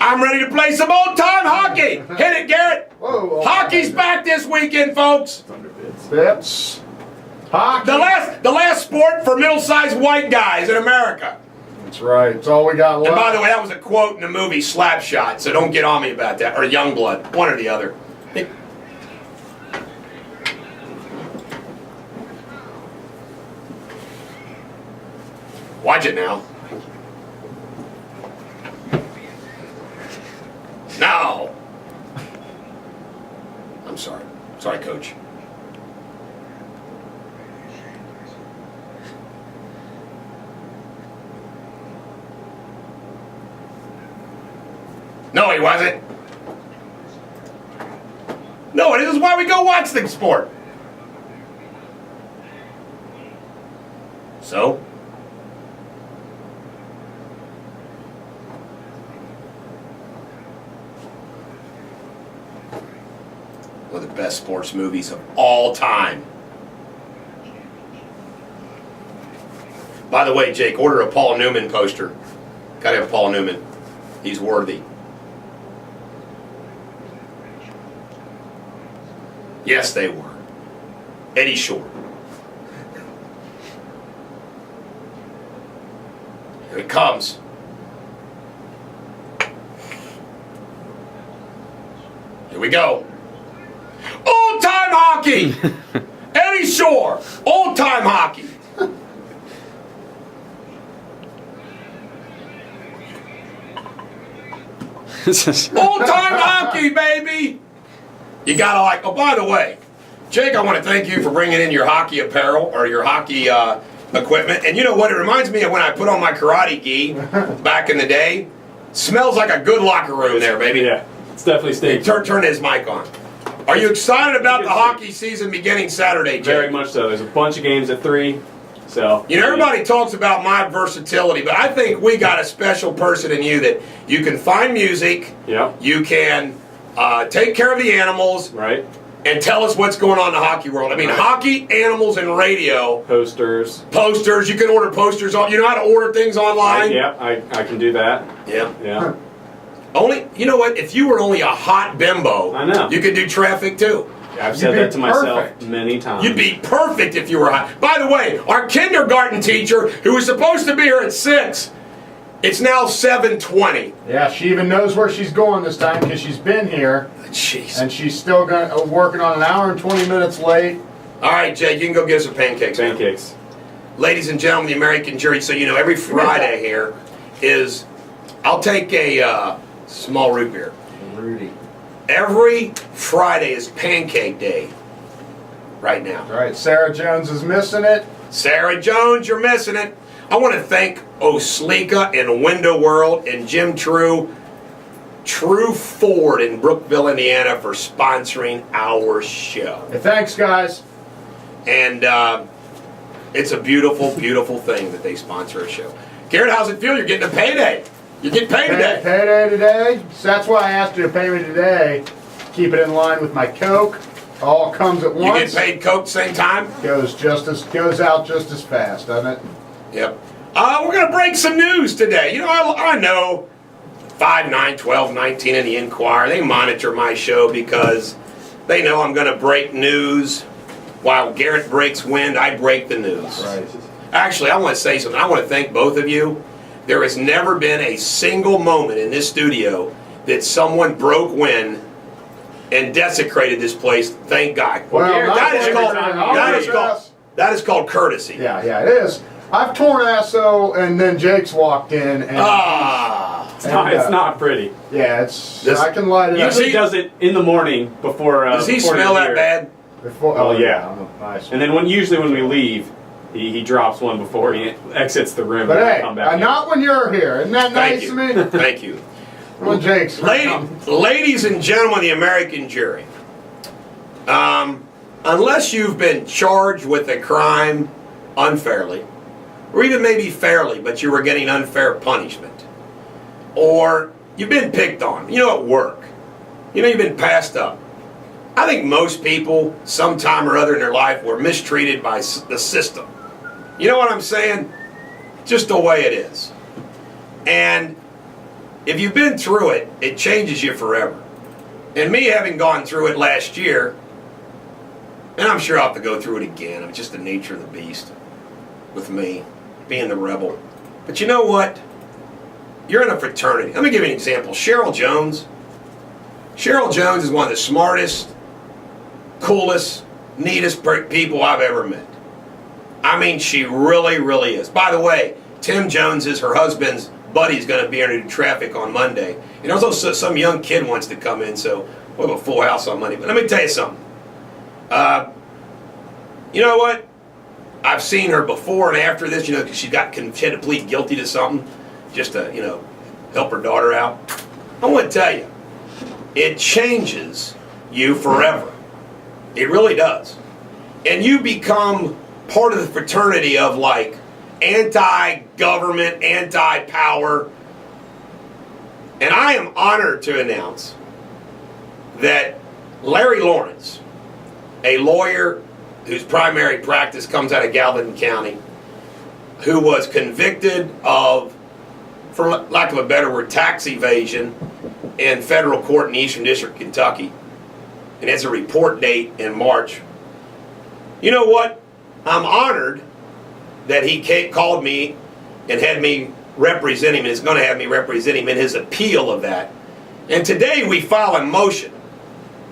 I'm ready to play some old-time hockey. Hit it, Garrett. Whoa, Hockey's back this weekend, folks. That's hockey. The last sport for middle-sized white guys in America. That's right. It's all we got left. And by the way, that was a quote in the movie Slapshot, so don't get on me about that. Or Youngblood, one or the other. Watch it now. No. I'm sorry. Sorry, Coach. No, he wasn't. No, this is why we go watch the sport. So? One of the best sports movies of all time. By the way, Jake, order a Paul Newman poster. Gotta have Paul Newman. He's worthy. Yes, they were. Eddie Shore. Here it comes. Here we go. Old-time hockey! Eddie Shore. Old-time hockey. Old-time hockey, baby! You gotta like, oh, by the way, Jake, I want to thank you for bringing in your hockey apparel or your hockey equipment. And you know what? It reminds me of when I put on my karate gi back in the day. Smells like a good locker room there, baby. Yeah, it's definitely Hey, stayed. turn his mic on. Are you excited about the hockey season beginning Saturday, Jake? Very much so. There's a bunch of games at 3. So You know, everybody talks about my versatility, but I think we got a special person in you that you can find music, Yeah. you can take care of the animals, Right. and tell us what's going on in the hockey world. I mean, Right. hockey, animals, and radio. Posters. Posters, you can order posters on. You know how to order things online? Yeah, I can do that. Yeah. Yeah. Only, you know what? If you were only a hot bimbo, I know. you could do traffic too. I've You'd said be that to myself perfect. many times. You'd be perfect if you were hot. By the way, our kindergarten teacher, who was supposed to be here at 6, it's now 7:20. Yeah, she even knows where she's going this time because she's been here, Jeez. and she's still working on an hour and 20 minutes late. All right, Jake, you can go get us some pancakes. now. Pancakes. Ladies and gentlemen, the American jury, so you know, every Friday here is, I'll take a small root beer. Rudy. Every Friday is Pancake Day right now. All right, Sarah Jones is missing it. Sarah Jones, you're missing it. I want to thank Oslika and Window World and Jim True Ford in Brookville, Indiana for sponsoring our show. Hey, thanks, guys. And it's a beautiful, beautiful thing that they sponsor a show. Garrett, how's it feel? You're getting a payday. You're getting paid today. Payday today. So that's why I asked you to pay me today. Keep it in line with my Coke. All comes at You once. get paid Coke same time? Goes out just as fast, doesn't it? Yep. We're going to break some news today. You know, I know 5, 9, 12, 19 in the Inquirer, they monitor my show because they know I'm going to break news. While Garrett breaks wind, I break the news. Right. Actually, I want to say something. I want to thank both of you. There has never been a single moment in this studio that someone broke wind and desecrated this place. Thank God. Well, that is called courtesy. Yeah, it is. I've torn ass though, and then Jake's walked in, and it's not pretty. Yeah, I can light it up. Usually does it in the morning before. Does he smell that bad? Oh yeah. Nice. And then usually when we leave, he drops one before he exits the room. But and hey, come back not when you're here. Isn't that nice of me? Thank you. Well, Jake's. Ladies and gentlemen of the American jury, unless you've been charged with a crime unfairly, or even maybe fairly, but you were getting unfair punishment, or you've been picked on, at work, you've been passed up. I think most people, sometime or other in their life, were mistreated by the system. You know what I'm saying? Just the way it is. And if you've been through it, it changes you forever. And me having gone through it last year, and I'm sure I'll have to go through it again. It's just the nature of the beast with me, being the rebel. But you know what? You're in a fraternity. Let me give you an example. Cheryl Jones. Cheryl Jones is one of the smartest, coolest, neatest people I've ever met. I mean, she really, really is. By the way, Tim Jones is her husband's buddy's going to be here to do traffic on Monday. And also some young kid wants to come in, so we'll have a full house on Monday. But let me tell you something. You know what? I've seen her before and after this, because she had to plead guilty to something just to, help her daughter out. I want to tell you, it changes you forever. It really does. And you become part of the fraternity of anti-government, anti-power. And I am honored to announce that Larry Lawrence, a lawyer whose primary practice comes out of Galveston County, who was convicted of, for lack of a better word, tax evasion in federal court in the Eastern District of Kentucky, and has a report date in March. You know what? I'm honored that he called me and had me represent him, and is going to have me represent him in his appeal of that. And today we file a motion,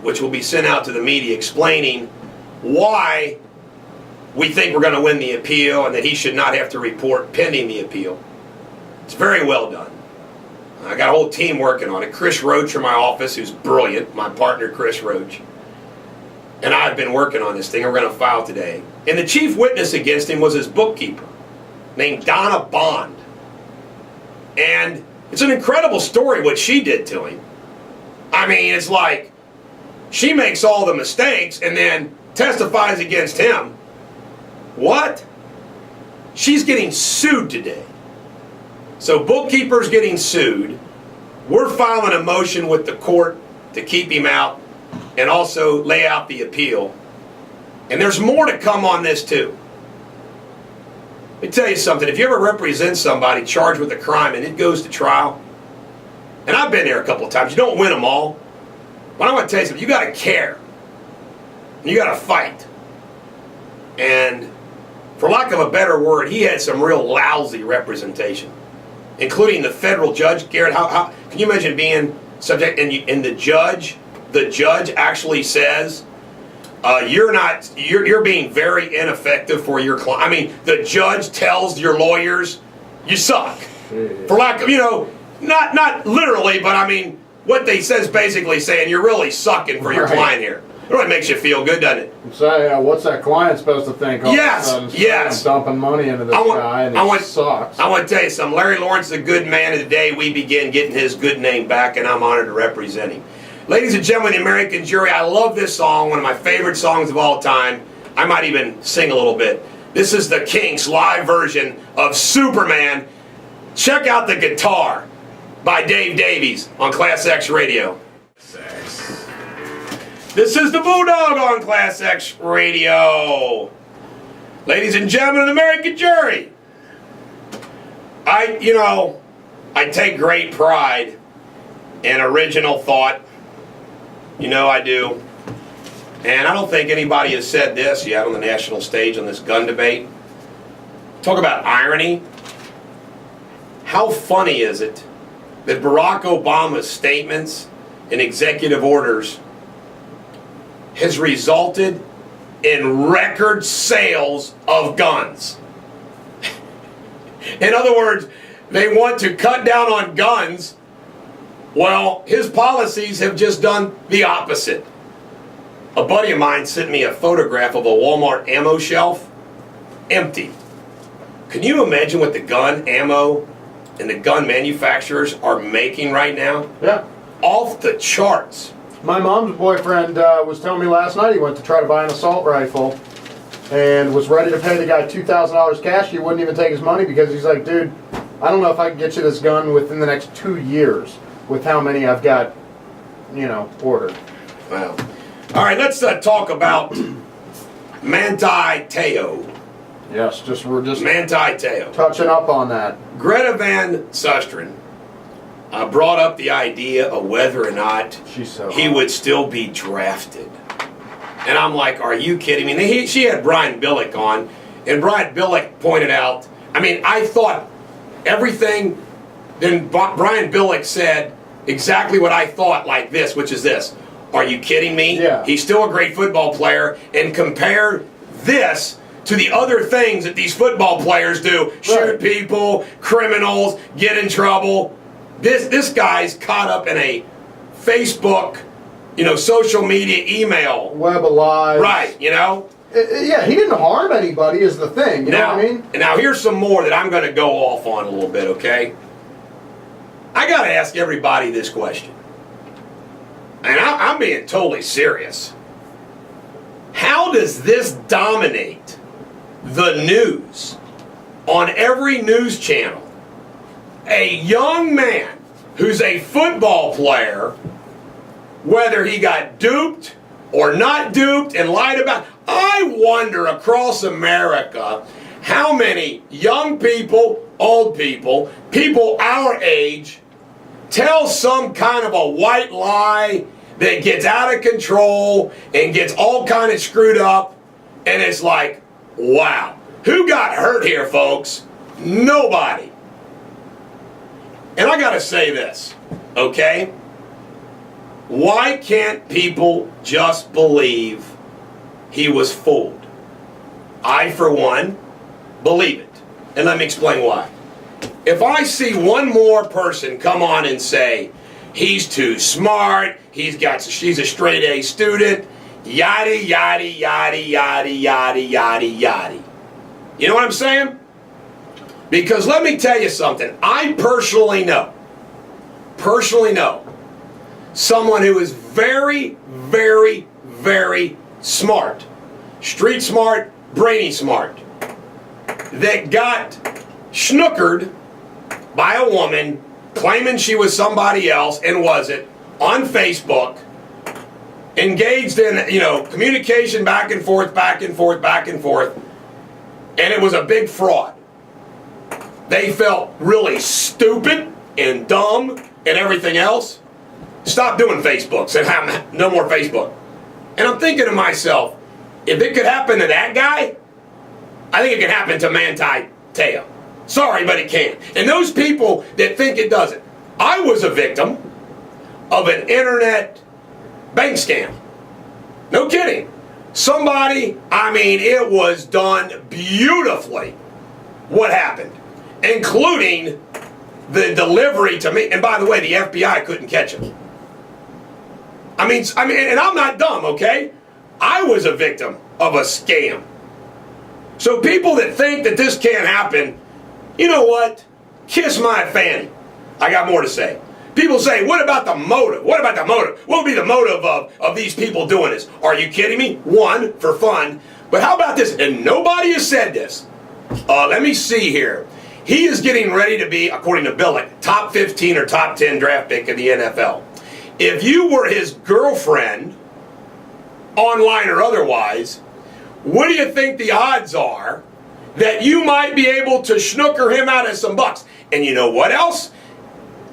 which will be sent out to the media, explaining why we think we're going to win the appeal and that he should not have to report pending the appeal. It's very well done. I got a whole team working on it. Chris Roach from my office, who's brilliant, my partner Chris Roach, and I've been working on this thing. We're going to file today. And the chief witness against him was his bookkeeper, named Donna Bond. And it's an incredible story what she did to him. I mean, it's like she makes all the mistakes and then testifies against him. What? She's getting sued today. So bookkeeper's getting sued. We're filing a motion with the court to keep him out and also lay out the appeal. And there's more to come on this too. Let me tell you something. If you ever represent somebody charged with a crime and it goes to trial, and I've been there a couple of times, you don't win them all. But I want to tell you something. You got to care. You got to fight. And for lack of a better word, he had some real lousy representation, including the federal judge. Garrett, how can you imagine being subject and the judge actually says you're being very ineffective for your client. I mean, the judge tells your lawyers you suck. For lack of, not literally, but I mean what they says basically saying you're really sucking for your client here. It really makes you feel good, doesn't it? So, what's that client supposed to think? Yes. I'm dumping money into this guy and he sucks. I want to tell you something. Larry Lawrence is a good man, and today we begin getting his good name back, and I'm honored to represent him. Ladies and gentlemen, the American jury, I love this song, one of my favorite songs of all time. I might even sing a little bit. This is the Kinks' live version of Superman. Check out the guitar by Dave Davies on ClassX Radio. This is the Bulldog on ClassX Radio. Ladies and gentlemen of the American jury, I take great pride in original thought. I do. And I don't think anybody has said this yet on the national stage on this gun debate. talk about irony. How funny is it that Barack Obama's statements and executive orders has resulted in record sales of guns? In other words, they want to cut down on guns. Well, his policies have just done the opposite. A buddy of mine sent me a photograph of a Walmart ammo shelf, empty. Can you imagine what the gun ammo and the gun manufacturers are making right now? Yeah. Off the charts. My mom's boyfriend was telling me last night he went to try to buy an assault rifle and was ready to pay the guy $2,000 cash. He wouldn't even take his money because he's like, dude, I don't know if I can get you this gun within the next 2 years with how many I've got, ordered. Wow. All right, let's talk about Manti Te'o. Yes, we're just Manti Te'o. touching up on that. Greta Van Susteren brought up the idea of whether or not he would still be drafted. And I'm like, are you kidding me? She had Brian Billick on, and Brian Billick pointed out, I thought everything, then Brian Billick said exactly what I thought, like this, which is this. Are you kidding me? Yeah. He's still a great football player, and compare this to the other things that these football players do. Shoot people, criminals, get in trouble. This guy's caught up in a Facebook, social media email. Web of lies. Right, Yeah, he didn't harm anybody is the thing. You know what I mean? And now here's some more that I'm going to go off on a little bit, okay? I got to ask everybody this question. And I'm being totally serious. How does this dominate the news on every news channel? A young man who's a football player, whether he got duped or not duped and lied about. I wonder across America how many young people, old people, people our age, tell some kind of a white lie that gets out of control and gets all kind of screwed up, and it's like, wow. Who got hurt here, folks? Nobody. And I gotta say this, okay? Why can't people just believe he was fooled? I, for one, believe it. And let me explain why. If I see one more person come on and say, he's too smart, she's a straight A student, yada, yada, yada, yada, yada, yada, yada. You know what I'm saying? Because let me tell you something. I personally know someone who is very, very, very smart, street smart, brainy smart, that got snookered by a woman claiming she was somebody else and wasn't, on Facebook, engaged in, communication back and forth, and it was a big fraud. They felt really stupid and dumb and everything else. Stop doing Facebook. Said, no more Facebook. And I'm thinking to myself, if it could happen to that guy, I think it can happen to Manti Te'o. Sorry, but it can. And those people that think it doesn't. I was a victim of an internet bank scam. No kidding. Somebody, it was done beautifully what happened, including the delivery to me. And by the way, the FBI couldn't catch him. And I'm not dumb, okay? I was a victim of a scam. So people that think that this can't happen, you know what? Kiss my fanny. I got more to say. People say, what about the motive? What about the motive? What would be the motive of these people doing this? Are you kidding me? One, for fun. But how about this? And nobody has said this. Let me see here. He is getting ready to be, according to Billick, top 15 or top 10 draft pick in the NFL. If you were his girlfriend, online or otherwise, what do you think the odds are that you might be able to snooker him out of some bucks? And you know what else?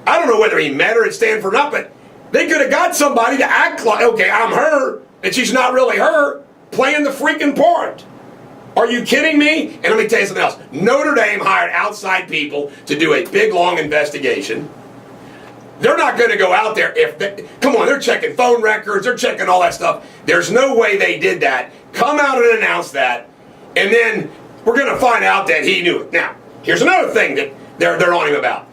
I don't know whether he met her at Stanford or not, but they could have got somebody to act like, okay, I'm her, and she's not really her, playing the freaking part. Are you kidding me? And let me tell you something else. Notre Dame hired outside people to do a big, long investigation. They're not going to go out there if they, come on, they're checking phone records, they're checking all that stuff. There's no way they did that. Come out and announce that, and then we're going to find out that he knew it. Now, here's another thing that they're on him about.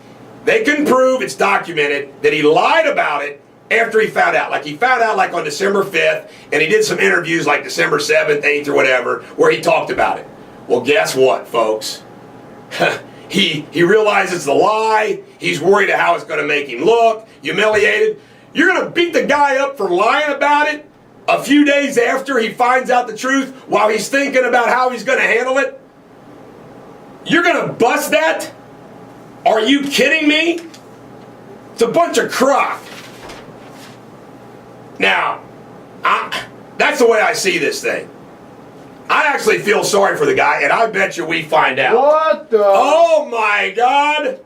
They can prove, it's documented, that he lied about it after he found out. Like he found out like on December 5th, and he did some interviews like December 7th, 8th, or whatever, where he talked about it. Well, guess what, folks? He realizes the lie. He's worried about how it's going to make him look, humiliated. You're going to beat the guy up for lying about it a few days after he finds out the truth while he's thinking about how he's going to handle it? You're going to bust that? Are you kidding me? It's a bunch of crock. Now, that's the way I see this thing. I actually feel sorry for the guy, and I bet you we find out. What the? Oh my God!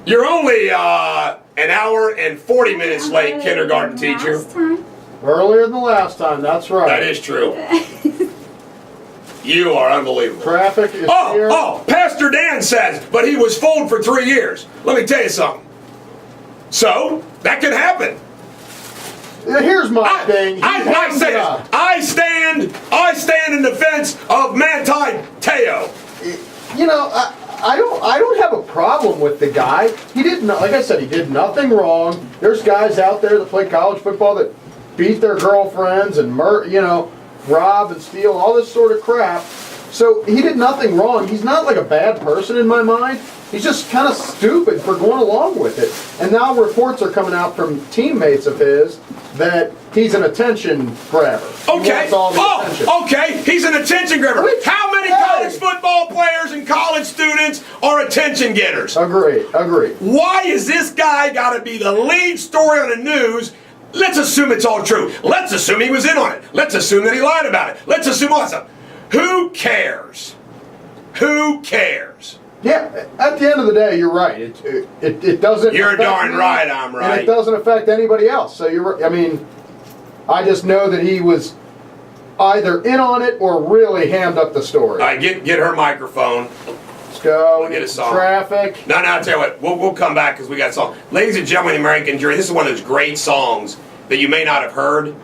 You're only an hour and 40 minutes late, kindergarten teacher. Earlier than the last time, that's right. That is true. You are unbelievable. Traffic is here. Oh, Pastor Dan says, but he was fooled for 3 years. Let me tell you something. So, that could happen. Here's my thing. I stand in defense of Manti Te'o. You know, I don't have a problem with the guy. He did not, like I said, he did nothing wrong. There's guys out there that play college football that beat their girlfriends and rob and steal, all this sort of crap. So he did nothing wrong. He's not like a bad person in my mind. He's just kind of stupid for going along with it. And now reports are coming out from teammates of his that he's an attention grabber. Okay. Okay. He's an attention grabber. How many college football players and college students are attention getters? Agreed. Why is this guy got to be the lead story on the news? Let's assume it's all true. Let's assume he was in on it. Let's assume that he lied about it. Let's assume all that stuff. Who cares? Who cares? Yeah, at the end of the day, you're right. It doesn't. You're affect darn me, right. I'm right. And it doesn't affect anybody else. So I mean, I just know that he was either in on it or really hammed up the story. All right, get her microphone. Let's go. We'll get a song. Traffic. No, I'll tell you what. We'll come back because we got a song. Ladies and gentlemen, American jury, this is one of those great songs that you may not have heard.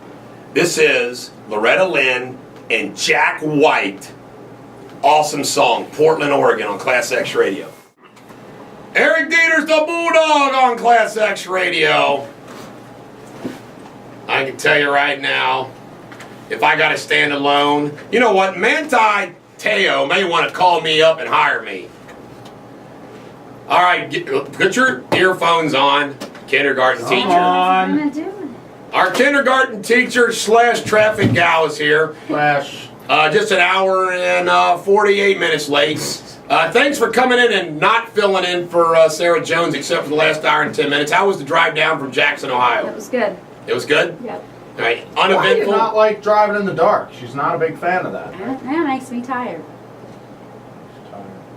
This is Loretta Lynn and Jack White. Awesome song, Portland, Oregon on ClassX Radio. Eric Deters, the Bulldog on ClassX Radio. I can tell you right now, if I got to stand alone, you know what? Manti Te'o may want to call me up and hire me. All right, put your earphones on, kindergarten teacher. Our kindergarten teacher / traffic gal is here. Just an hour and 48 minutes late. Thanks for coming in and not filling in for Sarah Jones except for the last hour and 10 minutes. How was the drive down from Jackson, Ohio? It was good. It was good? Yep. All right, Why do you uneventful? not like driving in the dark? She's not a big fan of that. That makes me tired.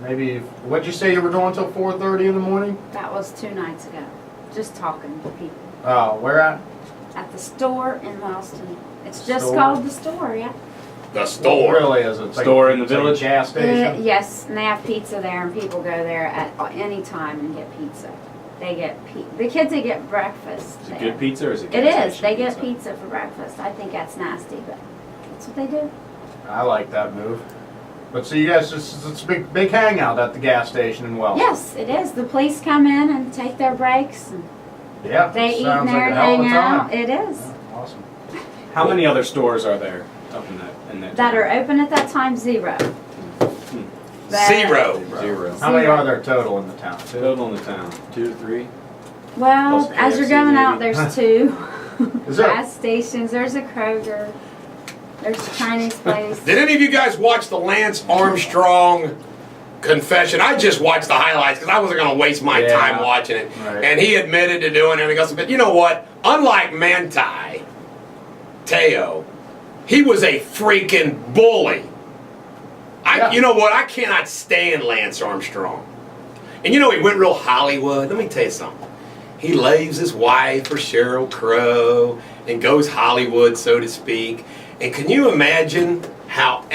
Maybe, what'd you say you were doing till 4:30 in the morning? That was 2 nights ago. Just talking to people. Oh, where at? At the store in Wellston. It's just Store? called the store, yeah. The store. Really is it? Store in the It's like a village? gas station? Yes, and they have pizza there, and people go there at any time and get pizza. They get the kids, they get breakfast. Is it there. good pizza or is it It gas is. They station get pizza for breakfast. I think that's nasty, but that's what they do. I like that move. But so you guys, it's a big hangout at the gas station in Wells. Yes, it is. The police come in and take their breaks, and Yeah. they eat in sounds there like and a hell of a hang time. out. It is. Yeah, awesome. How many other stores are there up in that That are open at that time, 0. But- Zero. Zero. How many are there total in the town? Total in the town. 2, 3. Well, Plus as you're KFC going out, maybe. there's 2 Is there? gas stations. There's a Kroger. There's a Chinese place. Did any of you guys watch the Lance Armstrong confession? I just watched the highlights because I wasn't going to waste my time watching it. Right. And he admitted to doing everything else. But you know what? Unlike Manti Te'o, he was a freaking bully. You know what? I cannot stand Lance Armstrong. And you know he went real Hollywood. Let me tell you something. He leaves his wife for Sheryl Crow and goes Hollywood, so to speak. And can you imagine how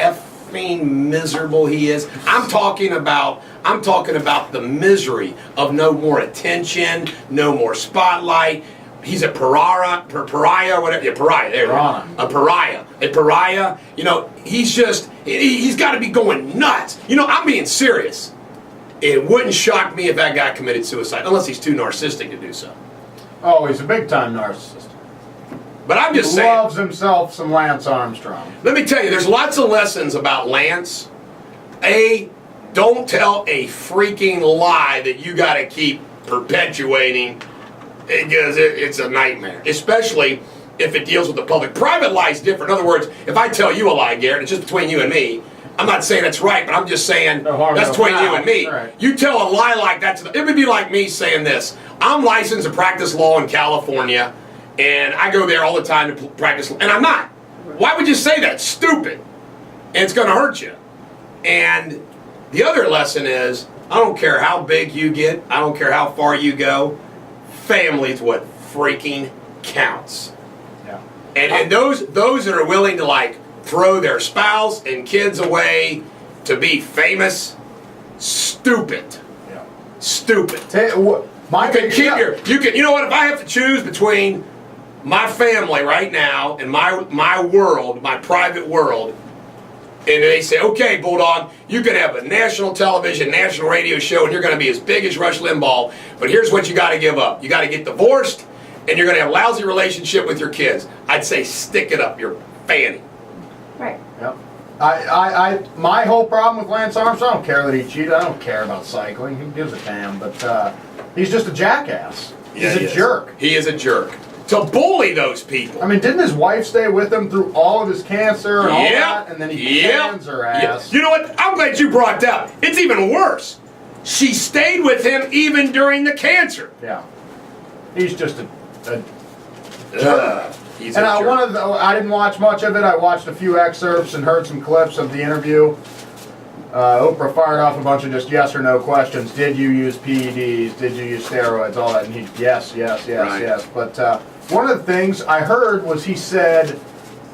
effing miserable he is. I'm talking about the misery of no more attention, no more spotlight. He's a pariah, whatever. Yeah, pariah. There you go. A pariah. You know, he's got to be going nuts. You know, I'm being serious. It wouldn't shock me if that guy committed suicide, unless he's too narcissistic to do so. Oh, he's a big-time narcissist. But I'm just He saying. loves himself some Lance Armstrong. Let me tell you, there's lots of lessons about Lance. Don't tell a freaking lie that you got to keep perpetuating, because it's a nightmare, especially if it deals with the public. Private lie is different. In other words, if I tell you a lie, Garrett, it's just between you and me. I'm not saying that's right, but I'm just saying that's between you and me. Right. You tell a lie like that, it would be like me saying this. I'm licensed to practice law in California, and I go there all the time to practice law, and I'm not. Why would you say that? Stupid. And it's going to hurt you. And the other lesson is, I don't care how big you get, I don't care how far you go, family is what freaking counts. Yeah. And those that are willing to like throw their spouse and kids away to be famous, stupid. Yeah. Stupid. You know what, if I have to choose between my family right now and my world, my private world, and they say, okay, Bulldog, you can have a national television, national radio show, and you're going to be as big as Rush Limbaugh, but here's what you got to give up. You got to get divorced, and you're going to have a lousy relationship with your kids. I'd say stick it up your fanny. Right. Yep. My whole problem with Lance Armstrong, I don't care that he cheated. I don't care about cycling. Who gives a damn? But he's just a jackass. He's a jerk. He is a jerk. To bully those people. I mean, didn't his wife stay with him through all of his cancer and all that? And then he cans her ass. You know what? I'm glad you brought that up. It's even worse. She stayed with him even during the cancer. Yeah. He's just a He's and a I jerk. I didn't watch much of it. I watched a few excerpts and heard some clips of the interview. Oprah fired off a bunch of just yes or no questions. Did you use PEDs? Did you use steroids? All that. And he, yes. But one of the things I heard was he said,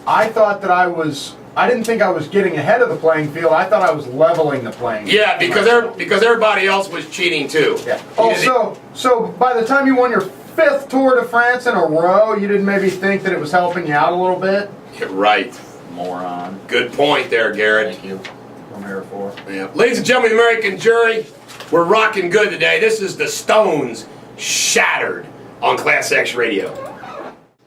I didn't think I was getting ahead of the playing field. I thought I was leveling the playing field. Yeah, because everybody else was cheating too. Yeah. Oh, so by the time you won your 5th Tour de France in a row, you didn't maybe think that it was helping you out a little bit? You're right. Moron. Good point there, Garrett. Thank you. I'm here for. Yeah. Ladies and gentlemen, American jury, we're rocking good today. This is the Stones Shattered on ClassX Radio.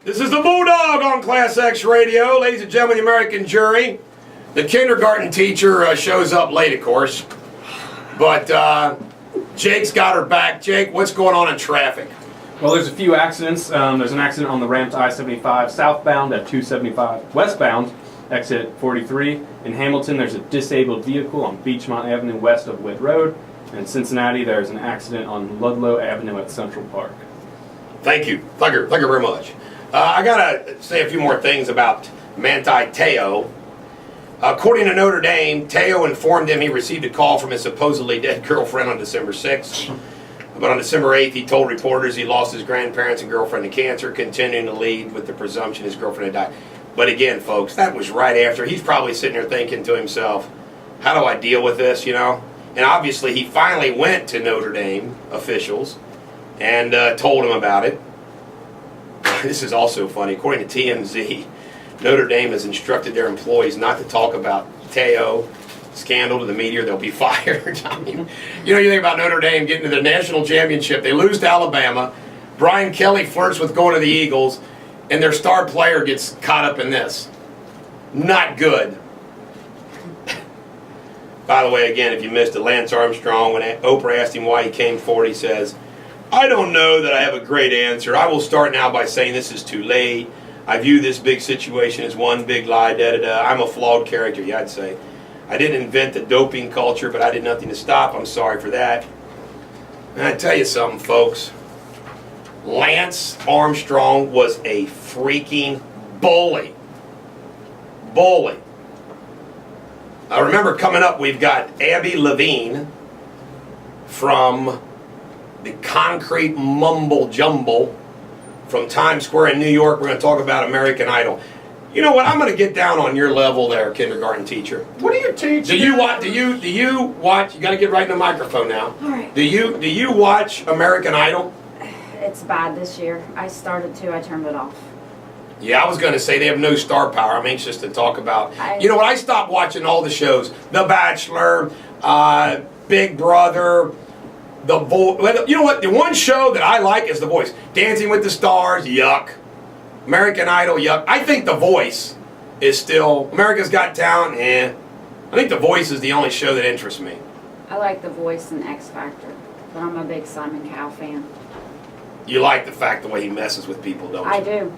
This is the Bulldog on ClassX Radio. Ladies and gentlemen, the American jury. The kindergarten teacher shows up late, of course. But Jake's got her back. Jake, what's going on in traffic? Well, there's a few accidents. There's an accident on the ramp to I-75 southbound at 275 westbound, exit 43. In Hamilton, there's a disabled vehicle on Beachmont Avenue west of Witt Road. And in Cincinnati, there's an accident on Ludlow Avenue at Central Park. Thank you. Thank you very much. I got to say a few more things about Manti Te'o. According to Notre Dame, Te'o informed him he received a call from his supposedly dead girlfriend on December 6th. But on December 8th, he told reporters he lost his grandparents and girlfriend to cancer, continuing to lead with the presumption his girlfriend had died. But again, folks, that was right after. He's probably sitting there thinking to himself, how do I deal with this, you know? And obviously, he finally went to Notre Dame officials and told them about it. This is also funny. According to TMZ, Notre Dame has instructed their employees not to talk about Te'o scandal to the media, or they'll be fired. I mean, you think about Notre Dame getting to the national championship. They lose to Alabama. Brian Kelly flirts with going to the Eagles, and their star player gets caught up in this. Not good. By the way, again, if you missed it, Lance Armstrong, when Oprah asked him why he came forward, he says, I don't know that I have a great answer. I will start now by saying this is too late. I view this big situation as one big lie, da-da-da. I'm a flawed character, yeah, I'd say. I didn't invent the doping culture, but I did nothing to stop. I'm sorry for that. And I tell you something, folks. Lance Armstrong was a freaking bully. Bully. I remember coming up, we've got Abby Levine from the Concrete Mumble Jumble from Times Square in New York. We're going to talk about American Idol. You know what? I'm going to get down on your level there, kindergarten teacher. What are you teaching? Do you watch? Do you watch? You got to get right in the microphone now. All right. Do you watch American Idol? It's bad this year. I started to. I turned it off. Yeah, I was going to say they have no star power. I'm anxious to talk about. You know what? I stopped watching all the shows: The Bachelor, Big Brother, The Voice. You know what? The one show that I like is The Voice. Dancing with the Stars, yuck. American Idol, yuck. I think The Voice is still America's Got Talent. I think The Voice is the only show that interests me. I like The Voice and X Factor, but I'm a big Simon Cowell fan. You like the fact the way he messes with people, don't you? I do.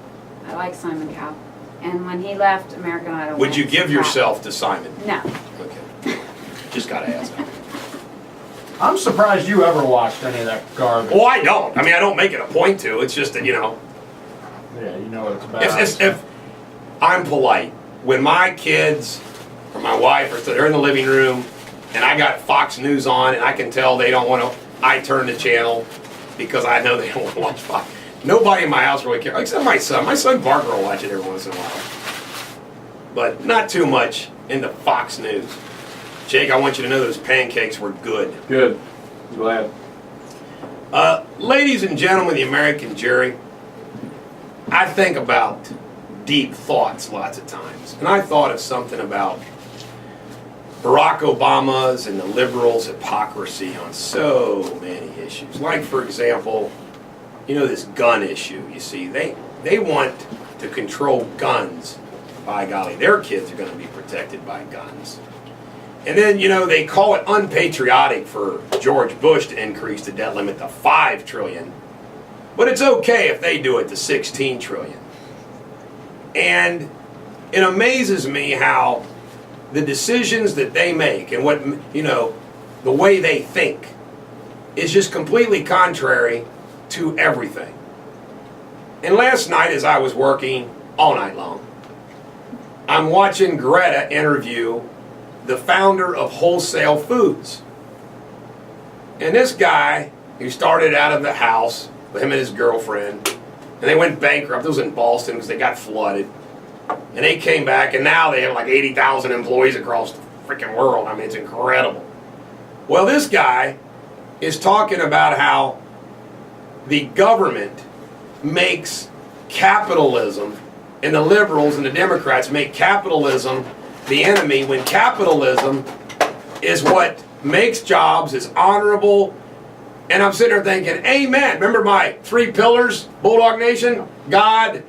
I like Simon Cowell. And when he left American Idol, Would you give yourself to Simon? No. Okay. Just gotta ask. I'm surprised you ever watched any of that garbage. Well, I don't. I mean, I don't make it a point to. It's just that, you know. Yeah, you know what it's about. If I'm polite, when my kids or my wife they're in the living room and I got Fox News on and I can tell they don't want to, I turn the channel because I know they don't want to watch Fox. Nobody in my house really cares, except my son. My son Parker will watch it every once in a while. But not too much into Fox News. Jake, I want you to know those pancakes were good. Good. I'm glad. Ladies and gentlemen, the American jury, I think about deep thoughts lots of times. And I thought of something about Barack Obama's and the liberals' hypocrisy on so many issues. Like, for example, you know, this gun issue. You see, they want to control guns. By golly, their kids are going to be protected by guns. And then, you know, they call it unpatriotic for George Bush to increase the debt limit to $5 trillion. But it's okay if they do it to $16 trillion. And it amazes me how the decisions that they make and what, you know, the way they think is just completely contrary to everything. And last night as I was working all night long, I'm watching Greta interview the founder of Wholesale Foods. And this guy, who started out of the house with him and his girlfriend, and they went bankrupt. It was in Boston because they got flooded. And they came back, and now they have like 80,000 employees across the freaking world. I mean, it's incredible. Well, this guy is talking about how the government makes capitalism, and the liberals and the Democrats make capitalism the enemy, when capitalism is what makes jobs, is honorable. And I'm sitting there thinking, amen. Remember my 3 pillars, Bulldog Nation? God,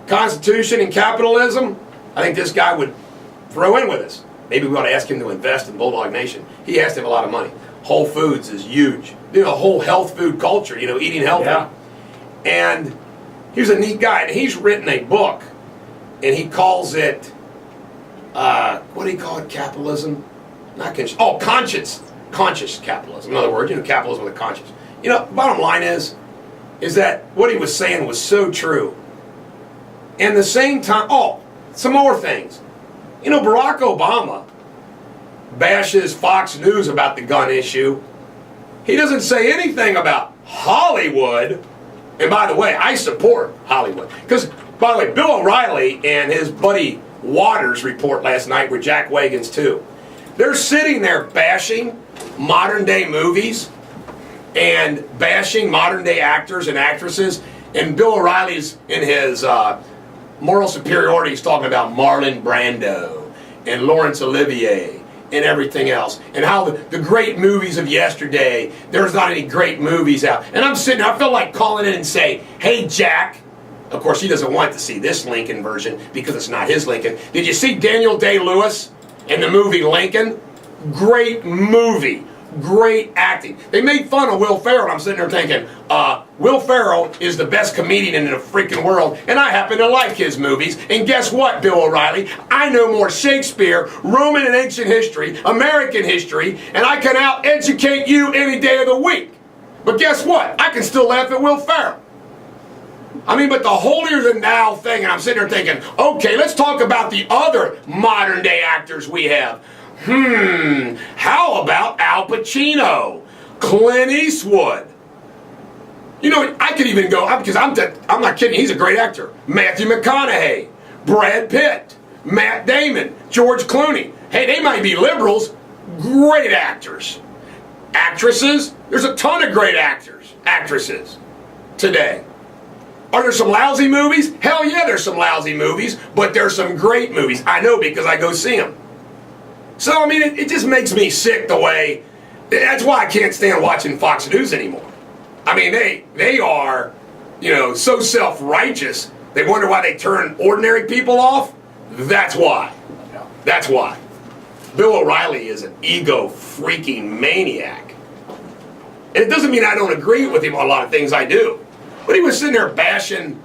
Constitution, and capitalism? I think this guy would throw in with us. Maybe we ought to ask him to invest in Bulldog Nation. He has to have a lot of money. Whole Foods is huge. You know, a whole health food culture, you know, eating healthy. Yeah. And he's a neat guy. And he's written a book, and he calls it, what do you call it, capitalism? Not conscious. Oh, conscious capitalism. In other words, you know, capitalism with a conscience. You know, bottom line is that what he was saying was so true. And the same time, some more things. You know, Barack Obama bashes Fox News about the gun issue. He doesn't say anything about Hollywood. And by the way, I support Hollywood. Because, by the way, Bill O'Reilly and his buddy Waters report last night were Jack Wagons too. They're sitting there bashing modern day movies and bashing modern day actors and actresses. And Bill O'Reilly's in his moral superiority, he's talking about Marlon Brando and Laurence Olivier and everything else. And how the great movies of yesterday, there's not any great movies out. And I'm sitting there, I feel like calling in and say, hey Jack. Of course, he doesn't want to see this Lincoln version because it's not his Lincoln. Did you see Daniel Day-Lewis in the movie Lincoln? Great movie. Great acting. They made fun of Will Ferrell, and I'm sitting there thinking, Will Ferrell is the best comedian in the freaking world, and I happen to like his movies. And guess what, Bill O'Reilly? I know more Shakespeare, Roman and ancient history, American history, and I can out-educate you any day of the week. But guess what? I can still laugh at Will Ferrell. I mean, but the holier-than-thou thing, and I'm sitting there thinking, okay, let's talk about the other modern-day actors we have. How about Al Pacino, Clint Eastwood? You know, I could even go, because I'm not kidding, he's a great actor. Matthew McConaughey, Brad Pitt, Matt Damon, George Clooney. Hey, they might be liberals, great actors. Actresses, there's a ton of great actresses today. Are there some lousy movies? Hell yeah, there's some lousy movies, but there's some great movies. I know because I go see them. So, I mean, it just makes me sick the way, that's why I can't stand watching Fox News anymore. I mean, they are, so self-righteous, they wonder why they turn ordinary people off. That's why. That's why. Bill O'Reilly is an ego-freaking maniac. And it doesn't mean I don't agree with him on a lot of things I do. But he was sitting there bashing,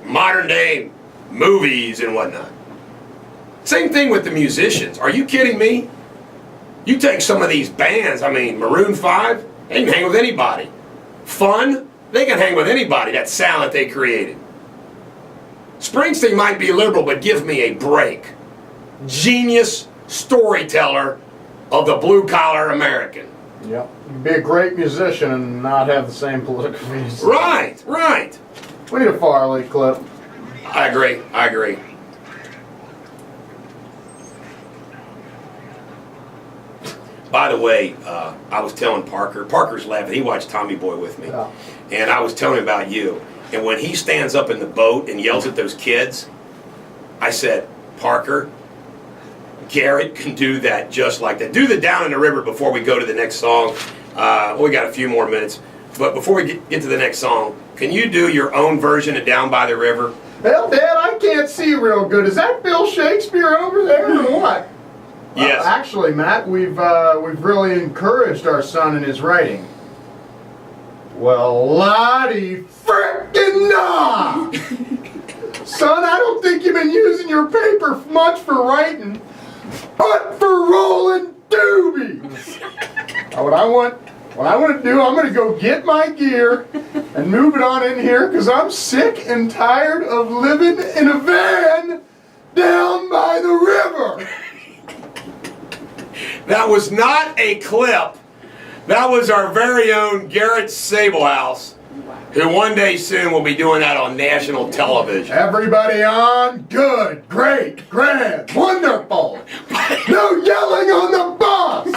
modern day movies and whatnot. Same thing with the musicians. Are you kidding me? You take some of these bands, I mean, Maroon 5, they can hang with anybody. Fun, they can hang with anybody, that sound that they created. Springsteen might be liberal, but give me a break. Genius storyteller of the blue-collar American. Yep. You can be a great musician and not have the same political views. Right. We need a Farley clip. I agree. By the way, I was telling Parker's laughing, he watched Tommy Boy with me. Yeah. And I was telling him about you. And when he stands up in the boat and yells at those kids, I said, Parker, Garrett can do that just like that. Do the Down in the River before we go to the next song. We got a few more minutes. But before we get to the next song, can you do your own version of Down by the River? Well, Dad, I can't see real good. Is that Bill Shakespeare over there or what? Yes. Actually, Matt, we've really encouraged our son in his writing. Well, Lottie frickin' nah! Son, I don't think you've been using your paper much for writing, but for rolling doobies. What I want to do, I'm going to go get my gear and move it on in here because I'm sick and tired of living in a van down by the river. That was not a clip. That was our very own Garrett Sablehouse, who one day soon will be doing that on national television. Everybody on? Good, great, grand, wonderful. No yelling on the bus.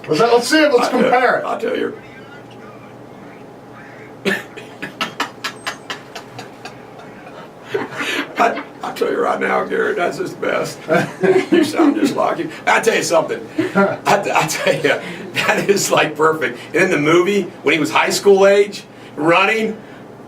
Let's see it. Let's compare it. I'll tell you. I'll tell you right now, Garrett, that's his best. You sound just like him. I'll tell you something. I'll tell you, that is like perfect. And in the movie, when he was high school age, running,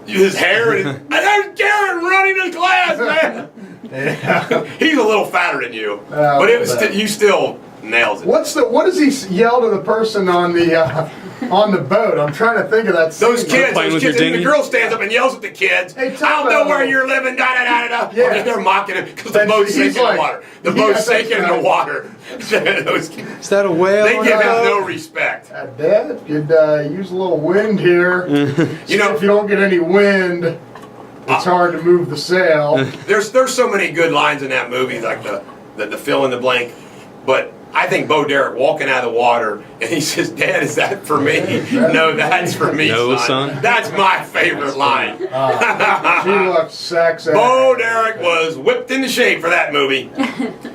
his hair, and there's Garrett running his class, man. Yeah. He's a little fatter than you, but it was you still nails it. What does he yell to the person on the boat? I'm trying to think of that scene. Those kids, and the girl stands up and yells at the kids. Hey, I don't know where you're living, Yeah. And they're mocking him because the boat's sinking in the water. The boat's sinking in the water. Those kids, Is that a whale? they give him no respect. Dad, could use a little wind here. If you don't get any wind, it's hard to move the sail. There's so many good lines in that movie, like the fill in the blank. But I think Bo Derek walking out of the water and he says, Dad, is that for me? No, that's for me, No, son. son. That's my favorite line. She looks sexy. Bo Derek was whipped into shape for that movie.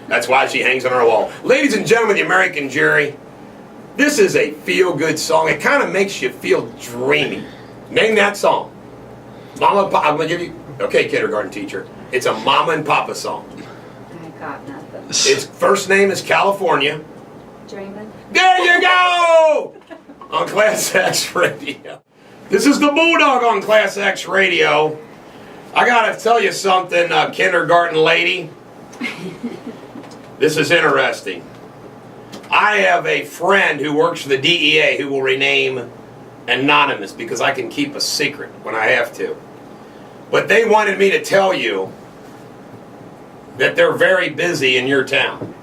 That's why she hangs on our wall. Ladies and gentlemen, the American jury, this is a feel-good song. It kind of makes you feel dreamy. Name that song. Mama and Papa, I'm going to give you, okay, kindergarten teacher, it's a Mama and Papa song. I got nothing. Its first name is California. Dreaming. There you go! On ClassX Radio. This is the Bulldog on ClassX Radio. I gotta tell you something, kindergarten lady. This is interesting. I have a friend who works for the DEA who will rename anonymous because I can keep a secret when I have to. But they wanted me to tell you that they're very busy in your town.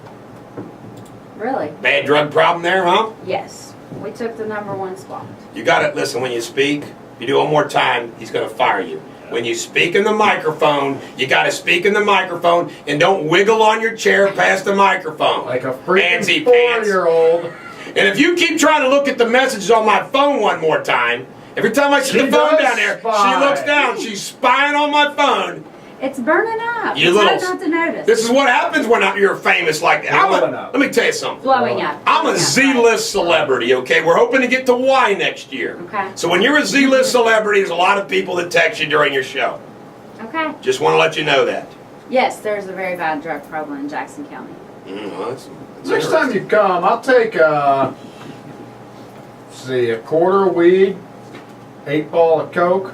Really? Bad drug problem there, huh? Yes. We took the #1 spot. You got it. Listen, when you speak, if you do it one more time, he's going to fire you. When you speak in the microphone, you got to speak in the microphone and don't wiggle on your chair past the microphone. Like a freaking Fancy pants. 4-year-old. And if you keep trying to look at the messages on my phone one more time, Every time I set the She phone does down there, she spy. looks down. She's spying on my phone. It's burning up. You It's little- hard not to notice. This is what happens when you're famous like that. Blowing up. Let me tell you something. blowing up. I'm a Blowing up, Z-list celebrity, okay? We're hoping to get to Y next year. Okay. So when you're a Z-list celebrity, there's a lot of people that text you during your show. Okay. Just want to let you know that. Yes, there's a very bad drug problem in Jackson County. Well, that's Next time you come, I'll take a quarter of weed, 8 ball of coke,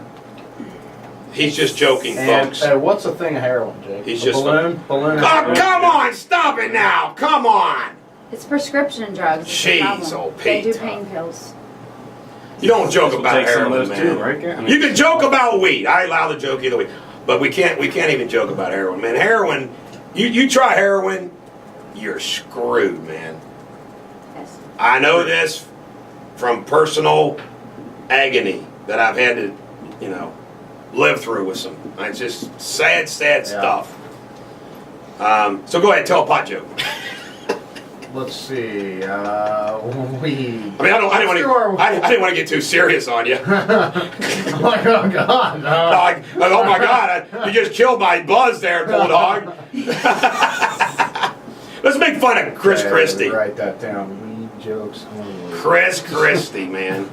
He's just joking, and folks. what's a thing of heroin, Jake? He's A just- balloon. Oh, come on! Stop it now! Come on! It's prescription drugs. It's the Jeez, problem. old They do Pete. pain pills. You don't joke We'll about take some of heroin, those man. too, right? I mean, You can joke about weed. I allow the joke either way. But we can't even joke about heroin, man. Heroin, you try heroin, you're screwed, man. Yes. I know this from personal agony that I've had to, live through with some. It's just sad stuff. So go ahead, tell a pot joke. Let's see. Weed. I mean, I didn't want to get too serious on you. Like, oh God. No. Like, oh my God, you just killed my buzz there, Bulldog. Let's make fun of Chris Okay, Christie. Write that down. Weed jokes only. Chris Christie, man.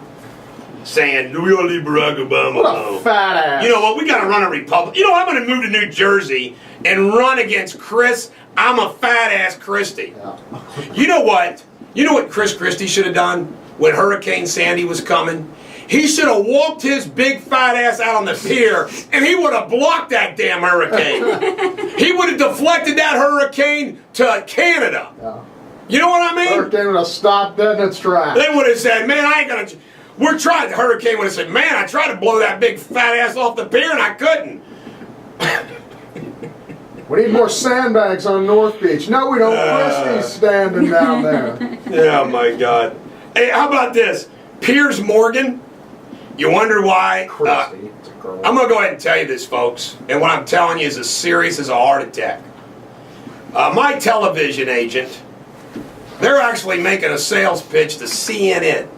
Saying, we ought to leave Barack Obama What a alone. fat ass. You know what? We got to run a Republican. I'm going to move to New Jersey and run against Chris. I'm a fat ass Christie. Yeah. You know what? You know what Chris Christie should have done when Hurricane Sandy was coming? He should have walked his big fat ass out on the pier and he would have blocked that damn hurricane. He would have deflected that hurricane to Canada. Yeah. You know what I mean? Hurricane would have stopped dead in its tracks. They would have said, man, I ain't gonna. We're trying. The hurricane would have said, man, I tried to blow that big fat ass off the pier and I couldn't. We need more sandbags on North Beach. No, we don't. Christie's standing down there. Oh my God. Hey, how about this? Piers Morgan. You wonder why? Christie. It's a girl. I'm gonna go ahead and tell you this, folks, and what I'm telling you is as serious as a heart attack. My television agent, they're actually making a sales pitch to CNN.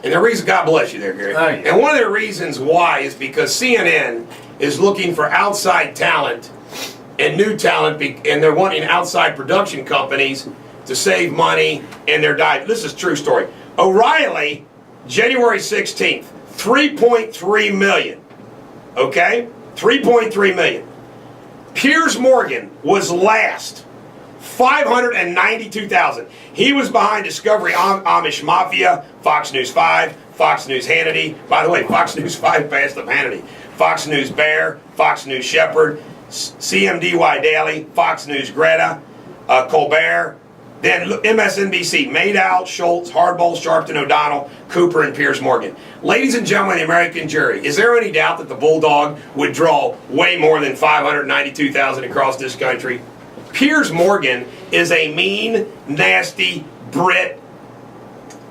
And the reason, God bless you there, Gary. Thank you. And one of the reasons why is because CNN is looking for outside talent and new talent, and they're wanting outside production companies to save money, and they're dying. This is a true story. O'Reilly, January 16th, 3.3 million. Okay? 3.3 million. Piers Morgan was last. 592,000. He was behind Discovery Amish Mafia, Fox News 5, Fox News Hannity. By the way, Fox News 5 passed up Hannity. Fox News Bear, Fox News Shepherd, CMDY Daily, Fox News Greta, Colbert. Then MSNBC, Madow, Schultz, Hardball, Sharpton, O'Donnell, Cooper, and Piers Morgan. Ladies and gentlemen, the American jury, is there any doubt that the Bulldog would draw way more than 592,000 across this country? Piers Morgan is a mean, nasty Brit.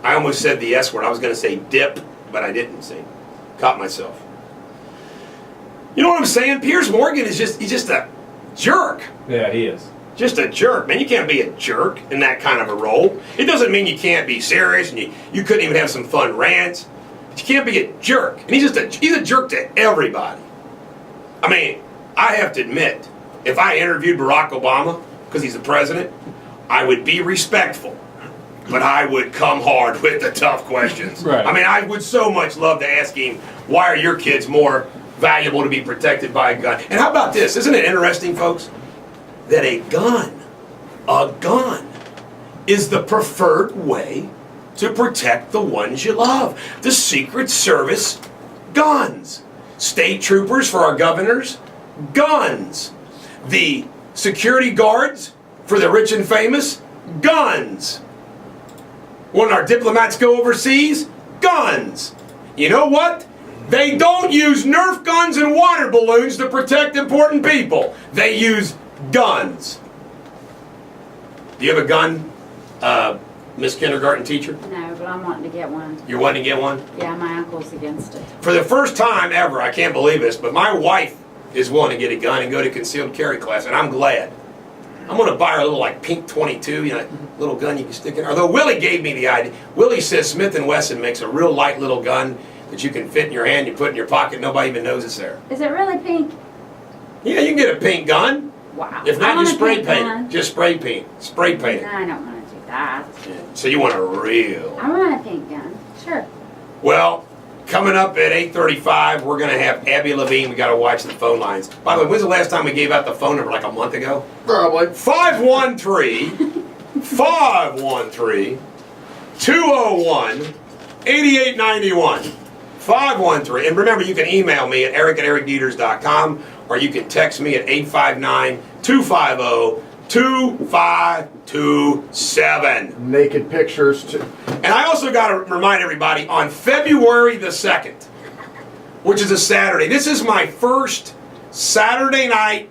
I almost said the S word. I was going to say dip, but I didn't say. Caught myself. You know what I'm saying? Piers Morgan is he's just a jerk. Yeah, he is. Just a jerk, man. You can't be a jerk in that kind of a role. It doesn't mean you can't be serious and you couldn't even have some fun rants. But you can't be a jerk. And he's a jerk to everybody. I mean, I have to admit, if I interviewed Barack Obama, because he's the president, I would be respectful. But I would come hard with the tough questions. Right. I mean, I would so much love to ask him, why are your kids more valuable to be protected by a gun? And how about this? Isn't it interesting, folks? That a gun is the preferred way to protect the ones you love. The Secret Service, guns. State troopers for our governors, guns. The security guards for the rich and famous, guns. When our diplomats go overseas, guns. You know what? They don't use Nerf guns and water balloons to protect important people. They use guns. Do you have a gun, Miss Kindergarten teacher? No, but I'm wanting to get one. You're wanting to get one? Yeah, my uncle's against it. For the first time ever, I can't believe this, but my wife is willing to get a gun and go to concealed carry class, and I'm glad. I'm going to buy her a little like pink 22, little gun you can stick in. Although Willie gave me the idea. Willie says Smith & Wesson makes a real light little gun that you can fit in your hand, you put in your pocket, nobody even knows it's there. Is it really pink? Yeah, you can get a pink gun. Wow. If I not, want you a spray pink paint gun. it. Just spray paint. Spray paint it. No, I don't want to do that. So you want a real. I want a pink gun. Sure. Well, coming up at 8:35, we're going to have Abby Levine. We got to watch the phone lines. By the way, when's the last time we gave out the phone number? Like a month ago? Probably. 513-201-8891. 513. And remember, you can email me at eric@ericdeters.com or you can text me at 859-250-2527. Naked pictures too. And I also got to remind everybody, on February the 2nd, which is a Saturday, this is my first Saturday night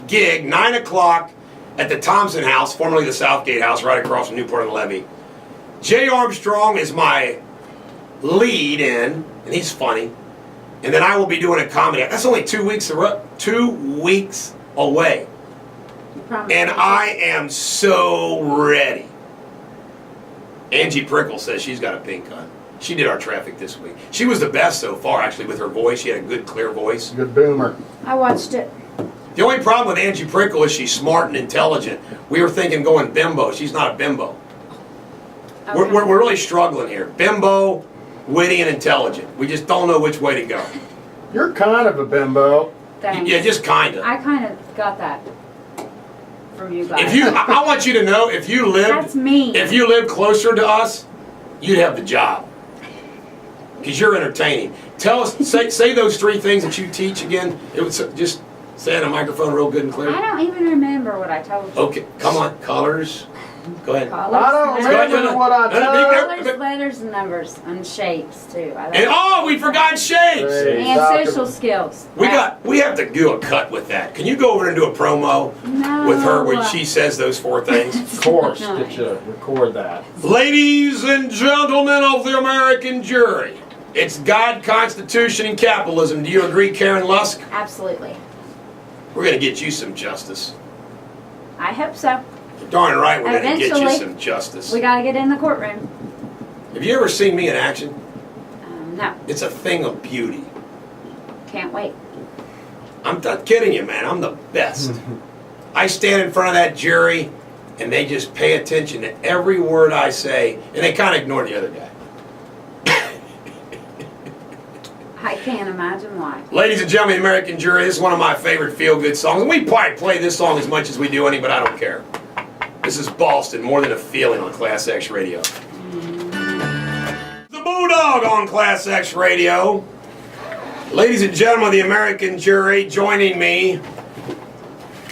gig, 9 o'clock, at the Thompson House, formerly the Southgate House, right across from Newport and Levee. Jay Armstrong is my lead in, and he's funny. And then I will be doing a comedy. That's only 2 weeks, 2 weeks away. You promise And me? I am so ready. Angie Prickle says she's got a pink gun. She did our traffic this week. She was the best so far, actually, with her voice. She had a good, clear voice. Good boomer. I watched it. The only problem with Angie Prickle is she's smart and intelligent. We were thinking going bimbo. She's not a bimbo. Okay. We're really struggling here. Bimbo, witty, and intelligent. We just don't know which way to go. You're kind of a bimbo. Thanks. Yeah, just kind of. I kind of got that from you guys. If you, I want you to know, if you That's me. lived closer to us, you'd have the job. Because you're entertaining. Tell us, say those 3 things that you teach again. It was just say it on a microphone real good and clear. I don't even remember what I told you. Okay, come on, colors. Go ahead. Colors, I don't letters, remember what I told you. colors, letters, and numbers, and shapes too. And we forgot shapes. Hey. And Dr. social skills. We have to do a cut with that. Can you go over and do a promo No. with her where she says those 4 things? Of course, get you record that. Ladies and gentlemen of the American jury, it's God, Constitution, and capitalism. Do you agree, Karen Lusk? Absolutely. We're going to get you some justice. I hope so. You're darn right we're going to get you Eventually. some justice. We gotta get in the courtroom. Have you ever seen me in action? No, It's a thing of beauty. can't wait. I'm not kidding you, man. I'm the best. I stand in front of that jury, and they just pay attention to every word I say, and they kind of ignore the other guy. I can't imagine why. Ladies and gentlemen, American Jury, this is one of my favorite feel-good songs. And we probably play this song as much as we do any, but I don't care. This is Boston, More Than a Feeling on ClassX Radio. The Bulldog on ClassX Radio. Ladies and gentlemen of the American Jury, joining me.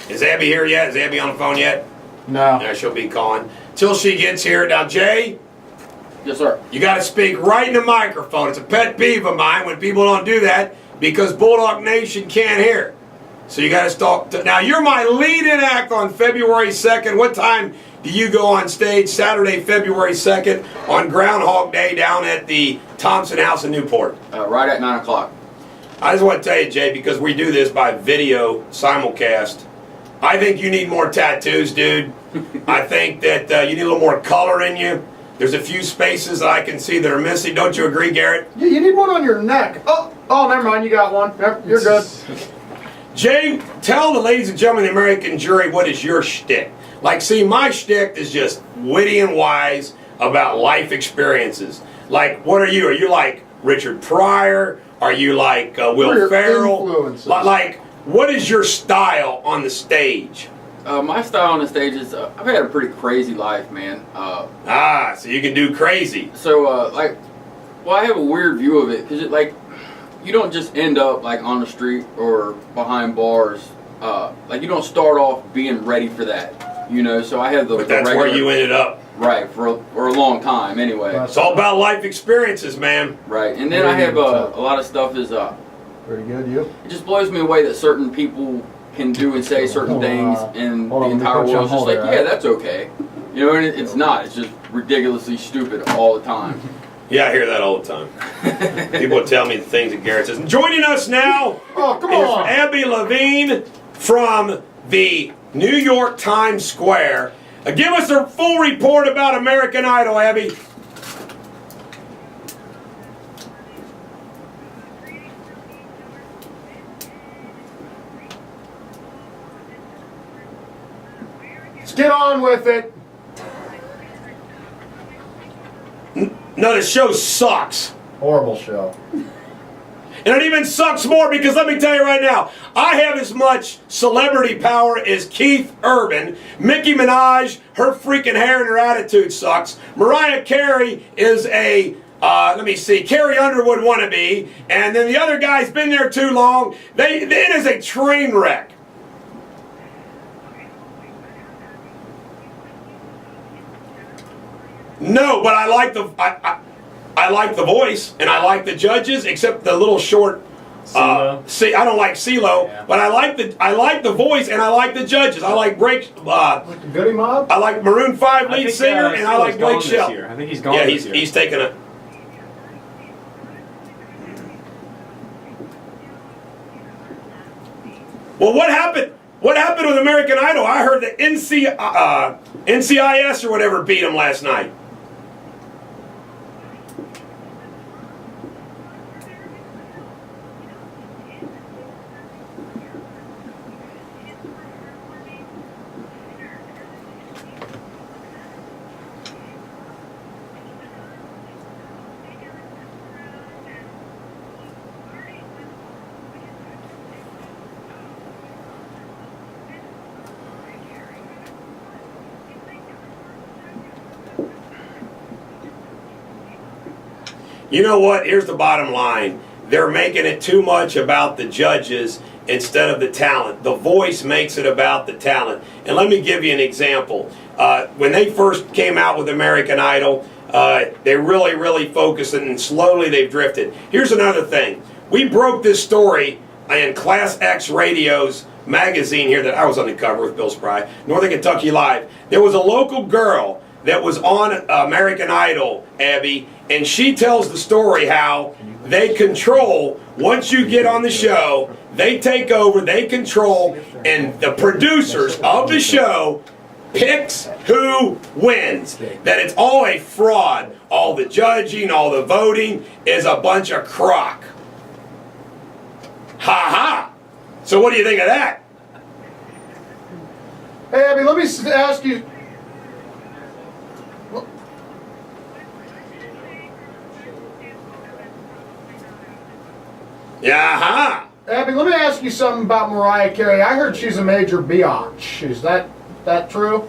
Is Abby here yet? Is Abby on the phone yet? No. Yeah, she'll be calling. Till she gets here. Now, Jay, Yes, sir. you got to speak right in the microphone. It's a pet peeve of mine when people don't do that because Bulldog Nation can't hear. So you got to talk. Now, you're my lead-in act on February 2nd. What time do you go on stage? Saturday, February 2nd on Groundhog Day down at the Thompson House in Newport. Right at 9 o'clock. I just want to tell you, Jay, because we do this by video simulcast, I think you need more tattoos, dude. I think that you need a little more color in you. There's a few spaces that I can see that are missing. Don't you agree, Garrett? Yeah, you need one on your neck. Oh, never mind. You got one. You're good. Jay, tell the ladies and gentlemen of the American Jury what is your shtick. Like, see, my shtick is just witty and wise about life experiences. Like, what are you? Are you like Richard Pryor? Are you like Will Ferrell? Influences. Like, what is your style on the stage? My style on the stage is, I've had a pretty crazy life, man. So you can do crazy. I have a weird view of it, because you don't just end up, on the street or behind bars. You don't start off being ready for that, so I have But that's where you ended up. Right, for a long time, anyway. It's all about life experiences, man. Right, and then I have a lot of stuff is, Pretty good, you? it just blows me away that certain people can do and say certain things, and hold the on, let me entire put you on world's just hold like, there, yeah, right? that's okay. And it's not. It's just ridiculously stupid all the time. Yeah, I hear that all the time. People tell me the things that Garrett says. And joining us now Oh, come is on. Abby Levine from the New York Times Square. Give us a full report about American Idol, Abby. get on with it. No, the show sucks. Horrible show. And it even sucks more because let me tell you right now, I have as much celebrity power as Keith Urban. Nicki Minaj, her freaking hair and her attitude sucks. Mariah Carey is a, Carrie Underwood wannabe. And then the other guy's been there too long. It is a train wreck. No, but I like I like the voice, and I like the judges, except the little short. I don't like CeeLo, Yeah. but I like the voice, and I like the judges. I like Like the Goody Mob? I like Maroon 5 lead singer, and I like Blake this Shelton. year. I think he's gone Yeah, this year. he's taking a. Well, what happened? What happened with American Idol? I heard that NCIS or whatever beat him last night. You know what? Here's the bottom line. They're making it too much about the judges instead of the talent. The voice makes it about the talent. And let me give you an example. When they first came out with American Idol, they really focused, and slowly they've drifted. Here's another thing. We broke this story in ClassX Radio's magazine here that I was on the cover with Bill Spry, Northern Kentucky Live. There was a local girl that was on American Idol, Abby, and she tells the story how they control, once you get on the show, they take over, they control, and the producers of the show picks who wins. That it's all a fraud. All the judging, all the voting is a bunch of crock. Ha ha! So what do you think of that? Hey, Abby, let me ask you. Yeah, ha! Abby, let me ask you something about Mariah Carey. I heard she's a major biatch. Is that true?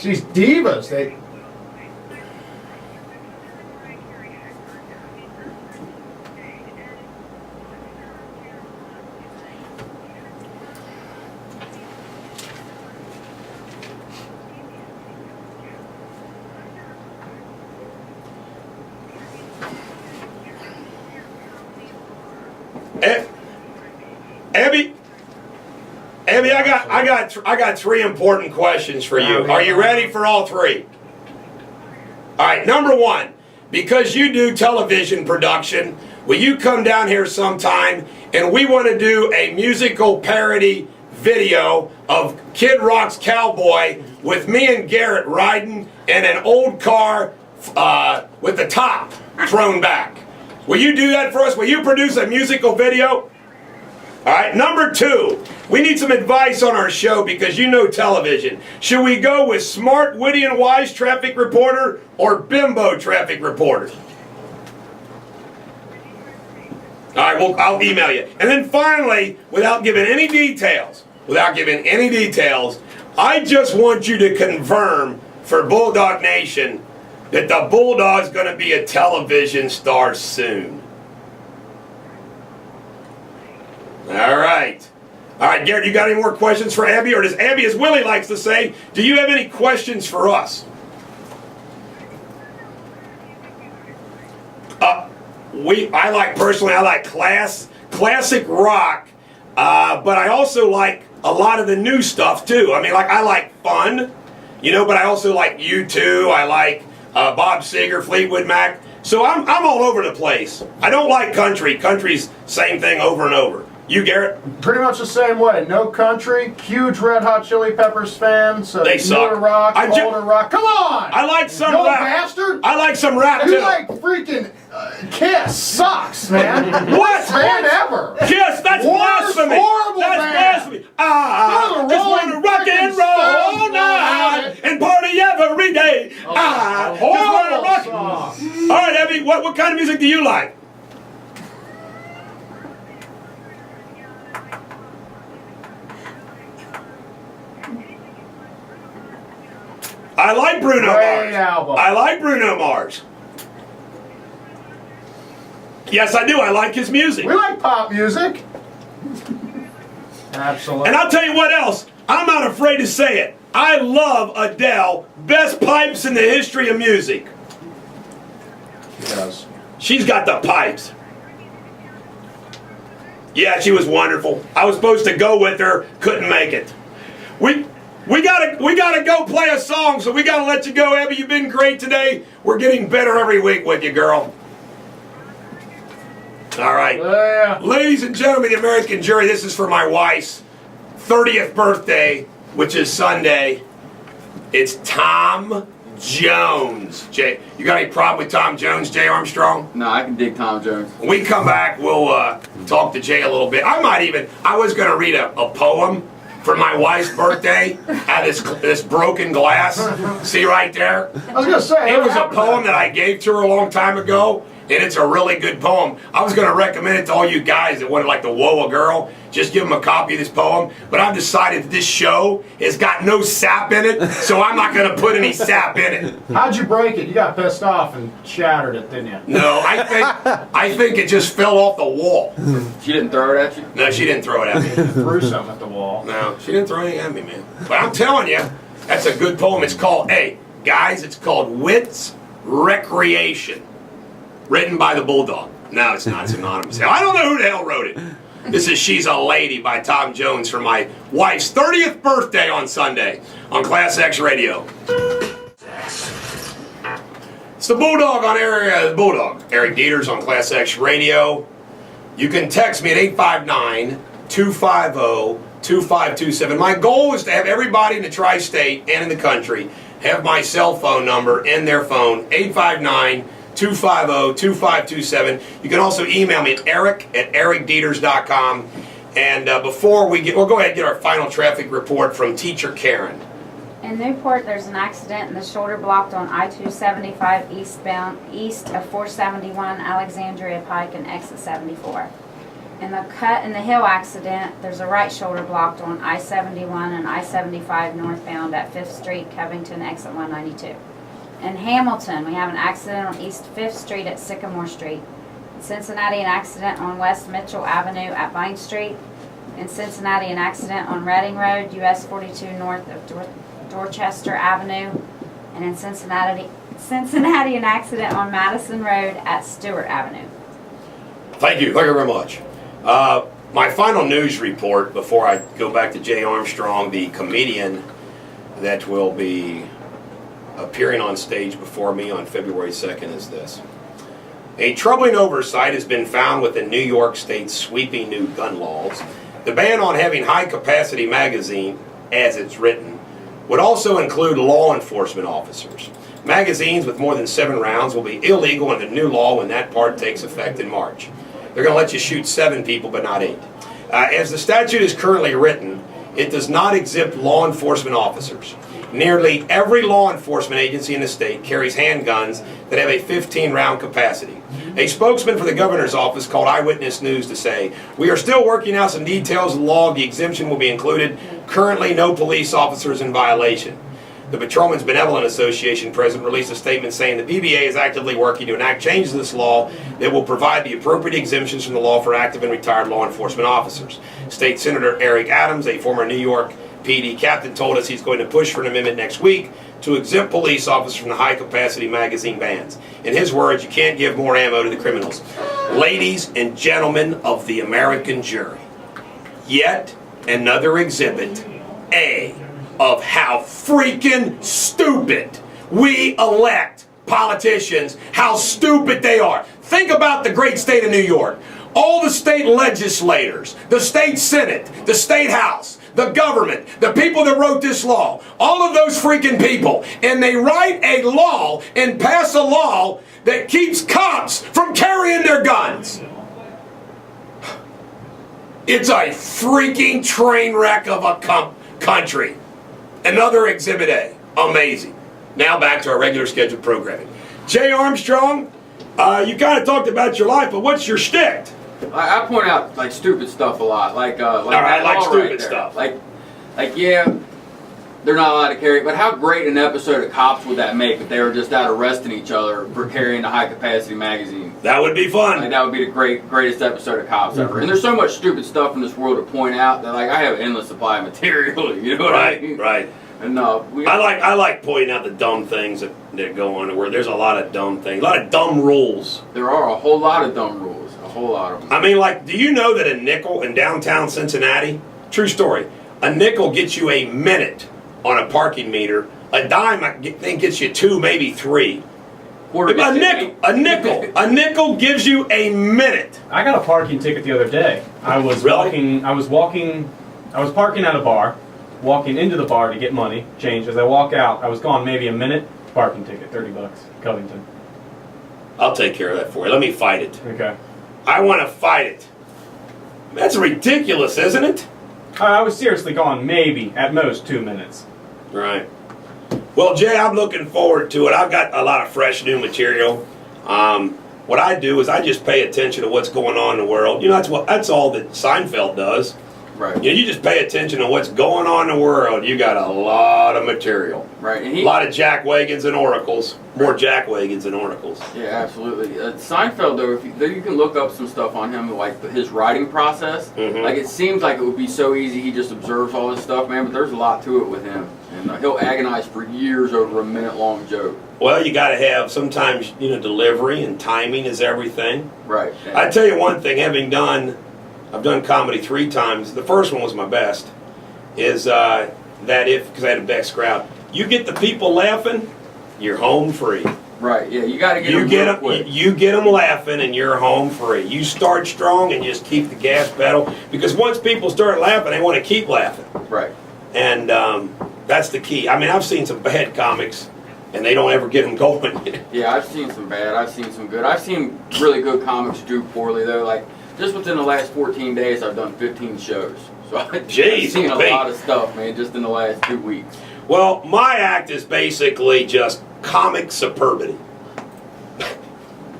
These divas, they. Abby, I got three important questions for you. Are you ready for all three? All right, number one, because you do television production, will you come down here sometime and we want to do a musical parody video of Kid Rock's Cowboy with me and Garrett riding in an old car with the top thrown back. Will you do that for us? Will you produce a musical video? All right, number two, we need some advice on our show because you know television. Should we go with smart, witty, and wise traffic reporter or bimbo traffic reporter? All right, well, I'll email you. And then finally, without giving any details, I just want you to confirm for Bulldog Nation that the Bulldog's going to be a television star soon. All right. All right, Garrett, you got any more questions for Abby? Or does Abby, as Willie likes to say, do you have any questions for us? I like classic rock, but I also like a lot of the new stuff too. I mean, I like fun, but I also like U2. I like Bob Seger, Fleetwood Mac. So I'm all over the place. I don't like country. Country's same thing over and over. You, Garrett? Pretty much the same way. No country, huge Red Hot Chili Peppers fan. So They suck. newer rock, older rock. Come on! I like some you rap. bastard! I like some rap You too. like freaking Kiss sucks, man. What? Band ever? Kiss, that's Worst blasphemy. horrible That's band. blasphemy. I They're the just want to Rolling rock and roll freaking all night and party every day. I just want Horrible to rock. song. All right, Abby, what kind of music do you like? I like Bruno Great Mars. album. I like Bruno Mars. Yes, I do. I like his music. We like pop music. Absolutely. And I'll tell you what else. I'm not afraid to say it. I love Adele. Best pipes in the history of music. She does. She's got the pipes. Yeah, she was wonderful. I was supposed to go with her, couldn't make it. We gotta go play a song, so we gotta let you go, Abby. You've been great today. We're getting better every week with you, girl. All right. Yeah. Ladies and gentlemen, the American jury, this is for my wife's 30th birthday, which is Sunday. It's Tom Jones. Jay, you got any problem with Tom Jones, Jay Armstrong? No, I can dig Tom Jones. When we come back, we'll talk to Jay a little bit. I was going to read a poem for my wife's birthday out of this broken glass. See right there? I was gonna say It was a poem that I gave to her a long time ago, and it's a really good poem. I was going to recommend it to all you guys that wanted like to whoa a girl. Just give them a copy of this poem. But I've decided that this show has got no sap in it, so I'm not going to put any sap in it. How'd you break it? You got pissed off and shattered it, didn't you? No, I think it just fell off the wall. She didn't throw it at you? No, she didn't throw it at me. Threw something at the wall. No, she didn't throw anything at me, man. But I'm telling you, that's a good poem. It's called, hey, guys, it's called Wits Recreation. Written by the Bulldog. No, it's not. It's anonymous. I don't know who the hell wrote it. This is She's a Lady by Tom Jones for my wife's 30th birthday on Sunday on ClassX Radio. It's the Bulldog on air, Bulldog. Eric Deters on ClassX Radio. You can text me at 859-250-2527. My goal is to have everybody in the tri-state and in the country have my cell phone number in their phone, 859-250-2527. You can also email me at eric@ericdeters.com. And before we we'll go ahead and get our final traffic report from Teacher Karen. In Newport, there's an accident in the shoulder blocked on I-275 east of 471 Alexandria Pike and exit 74. In the Cut in the Hill accident, there's a right shoulder blocked on I-71 and I-75 northbound at 5th Street, Covington, exit 192. In Hamilton, we have an accident on East 5th Street at Sycamore Street. In Cincinnati, an accident on West Mitchell Avenue at Vine Street. In Cincinnati, an accident on Reading Road, US 42 north of Dorchester Avenue. And in Cincinnati, an accident on Madison Road at Stewart Avenue. Thank you very much. My final news report before I go back to Jay Armstrong, the comedian that will be appearing on stage before me on February 2nd, is this. A troubling oversight has been found within New York State's sweeping new gun laws. The ban on having high-capacity magazine, as it's written, would also include law enforcement officers. Magazines with more than 7 rounds will be illegal under the new law when that part takes effect in March. They're going to let you shoot 7 people, but not 8. As the statute is currently written, it does not exempt law enforcement officers. Nearly every law enforcement agency in the state carries handguns that have a 15-round capacity. A spokesman for the governor's office called Eyewitness News to say, "We are still working out some details of the law. The exemption will be included. Currently, no police officers in violation." The Patrolmen's Benevolent Association president released a statement saying the PBA is actively working to enact changes to this law that will provide the appropriate exemptions from the law for active and retired law enforcement officers. State Senator Eric Adams, a former New York PD captain, told us he's going to push for an amendment next week to exempt police officers from the high-capacity magazine bans. In his words, you can't give more ammo to the criminals. Ladies and gentlemen of the American jury, yet another exhibit, A, of how freaking stupid we elect politicians, how stupid they are. Think about the great state of New York. all the state legislators, the state senate, the state house, the government, the people that wrote this law, all of those freaking people, and they write a law and pass a law that keeps cops from carrying their guns. It's a freaking train wreck of a country. Another Exhibit A. Amazing. Now back to our regular scheduled programming. Jay Armstrong, you kind of talked about your life, but what's your shtick? I point out like stupid stuff a lot, like All right, that like law stupid right there. stuff. Like yeah, they're not allowed to carry. But how great an episode of Cops would that make if they were just out arresting each other for carrying a high capacity magazine? That would be fun. Like that would be the greatest episode of Cops ever. And there's so much stupid stuff in this world to point out that like I have an endless supply of material. You know what I mean? Right. And I like pointing out the dumb things that go on where there's a lot of dumb things, a lot of dumb rules. there are a whole lot of dumb rules, a whole lot of them. I mean, like, do you know that a nickel in downtown Cincinnati, true story, a nickel gets you a minute on a parking meter. A dime, I think, gets you 2, maybe 3. A nickel gives you a minute. I got a parking ticket the other day. I was Really? I was parking at a bar, walking into the bar to get money, change. As I walk out, I was gone maybe a minute. Parking ticket, $30, Covington. I'll take care of that for you. Let me fight it. Okay. I want to fight it. That's ridiculous, isn't it? I was seriously gone maybe at most 2 minutes. Right. Well, Jay, I'm looking forward to it. I've got a lot of fresh new material. What I do is I just pay attention to what's going on in the world. You know, that's all that Seinfeld does. Right. You know, you just pay attention to what's going on in the world. You got a lot of material. Right. And A lot of jack wagons and oracles. More jack wagons and oracles. Yeah, absolutely. Seinfeld, though, you can look up some stuff on him, like his writing process. Mhm. Like, it seems like it would be so easy. He just observes all this stuff, man, but there's a lot to it with him. And he'll agonize for years over a minute-long joke. Well, you got to have sometimes, delivery and timing is everything. Right. I tell you one thing, I've done comedy 3 times. The first one was my best. Is because I had a best crowd. You get the people laughing, you're home free. Right, yeah, you got to get You them get real them, quick. you get them laughing, and you're home free. You start strong and just keep the gas pedal, because once people start laughing, they want to keep laughing, Right. and that's the key. I mean, I've seen some bad comics, and they don't ever get them going. Yeah, I've seen some bad. I've seen some good. I've seen really good comics do poorly, though. Like, just within the last 14 days, I've done 15 shows. So I've seen a lot of stuff, man, just in the last 2 weeks. Well, my act is basically just comic superbity.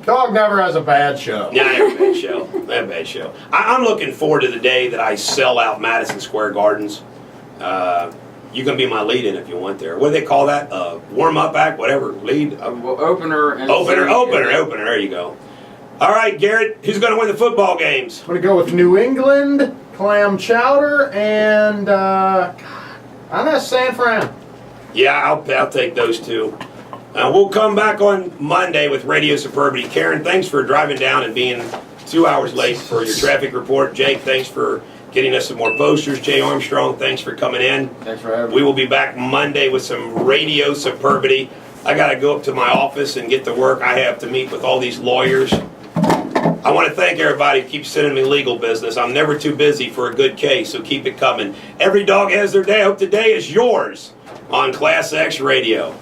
Dog never has a bad show. Yeah, I have a bad show. I have a bad show. I'm looking forward to the day that I sell out Madison Square Gardens. You can be my lead-in if you want there. What do they call that? Warm-up act, whatever. Lead. Well, opener. And Opener. There you go. All right, Garrett, who's going to win the football games? I'm going to go with New England, clam chowder, and I'm going to San Fran. Yeah, I'll take those 2. We'll come back on Monday with Radio Superbity. Karen, thanks for driving down and being 2 hours late for your traffic report. Jake, thanks for getting us some more posters. Jay Armstrong, thanks for coming in. Thanks for having me. We will be back Monday with some Radio Superbity. I got to go up to my office and get to work. I have to meet with all these lawyers. I want to thank everybody who keeps sending me legal business. I'm never too busy for a good case, so keep it coming. Every dog has their day. I hope today is yours on ClassX Radio.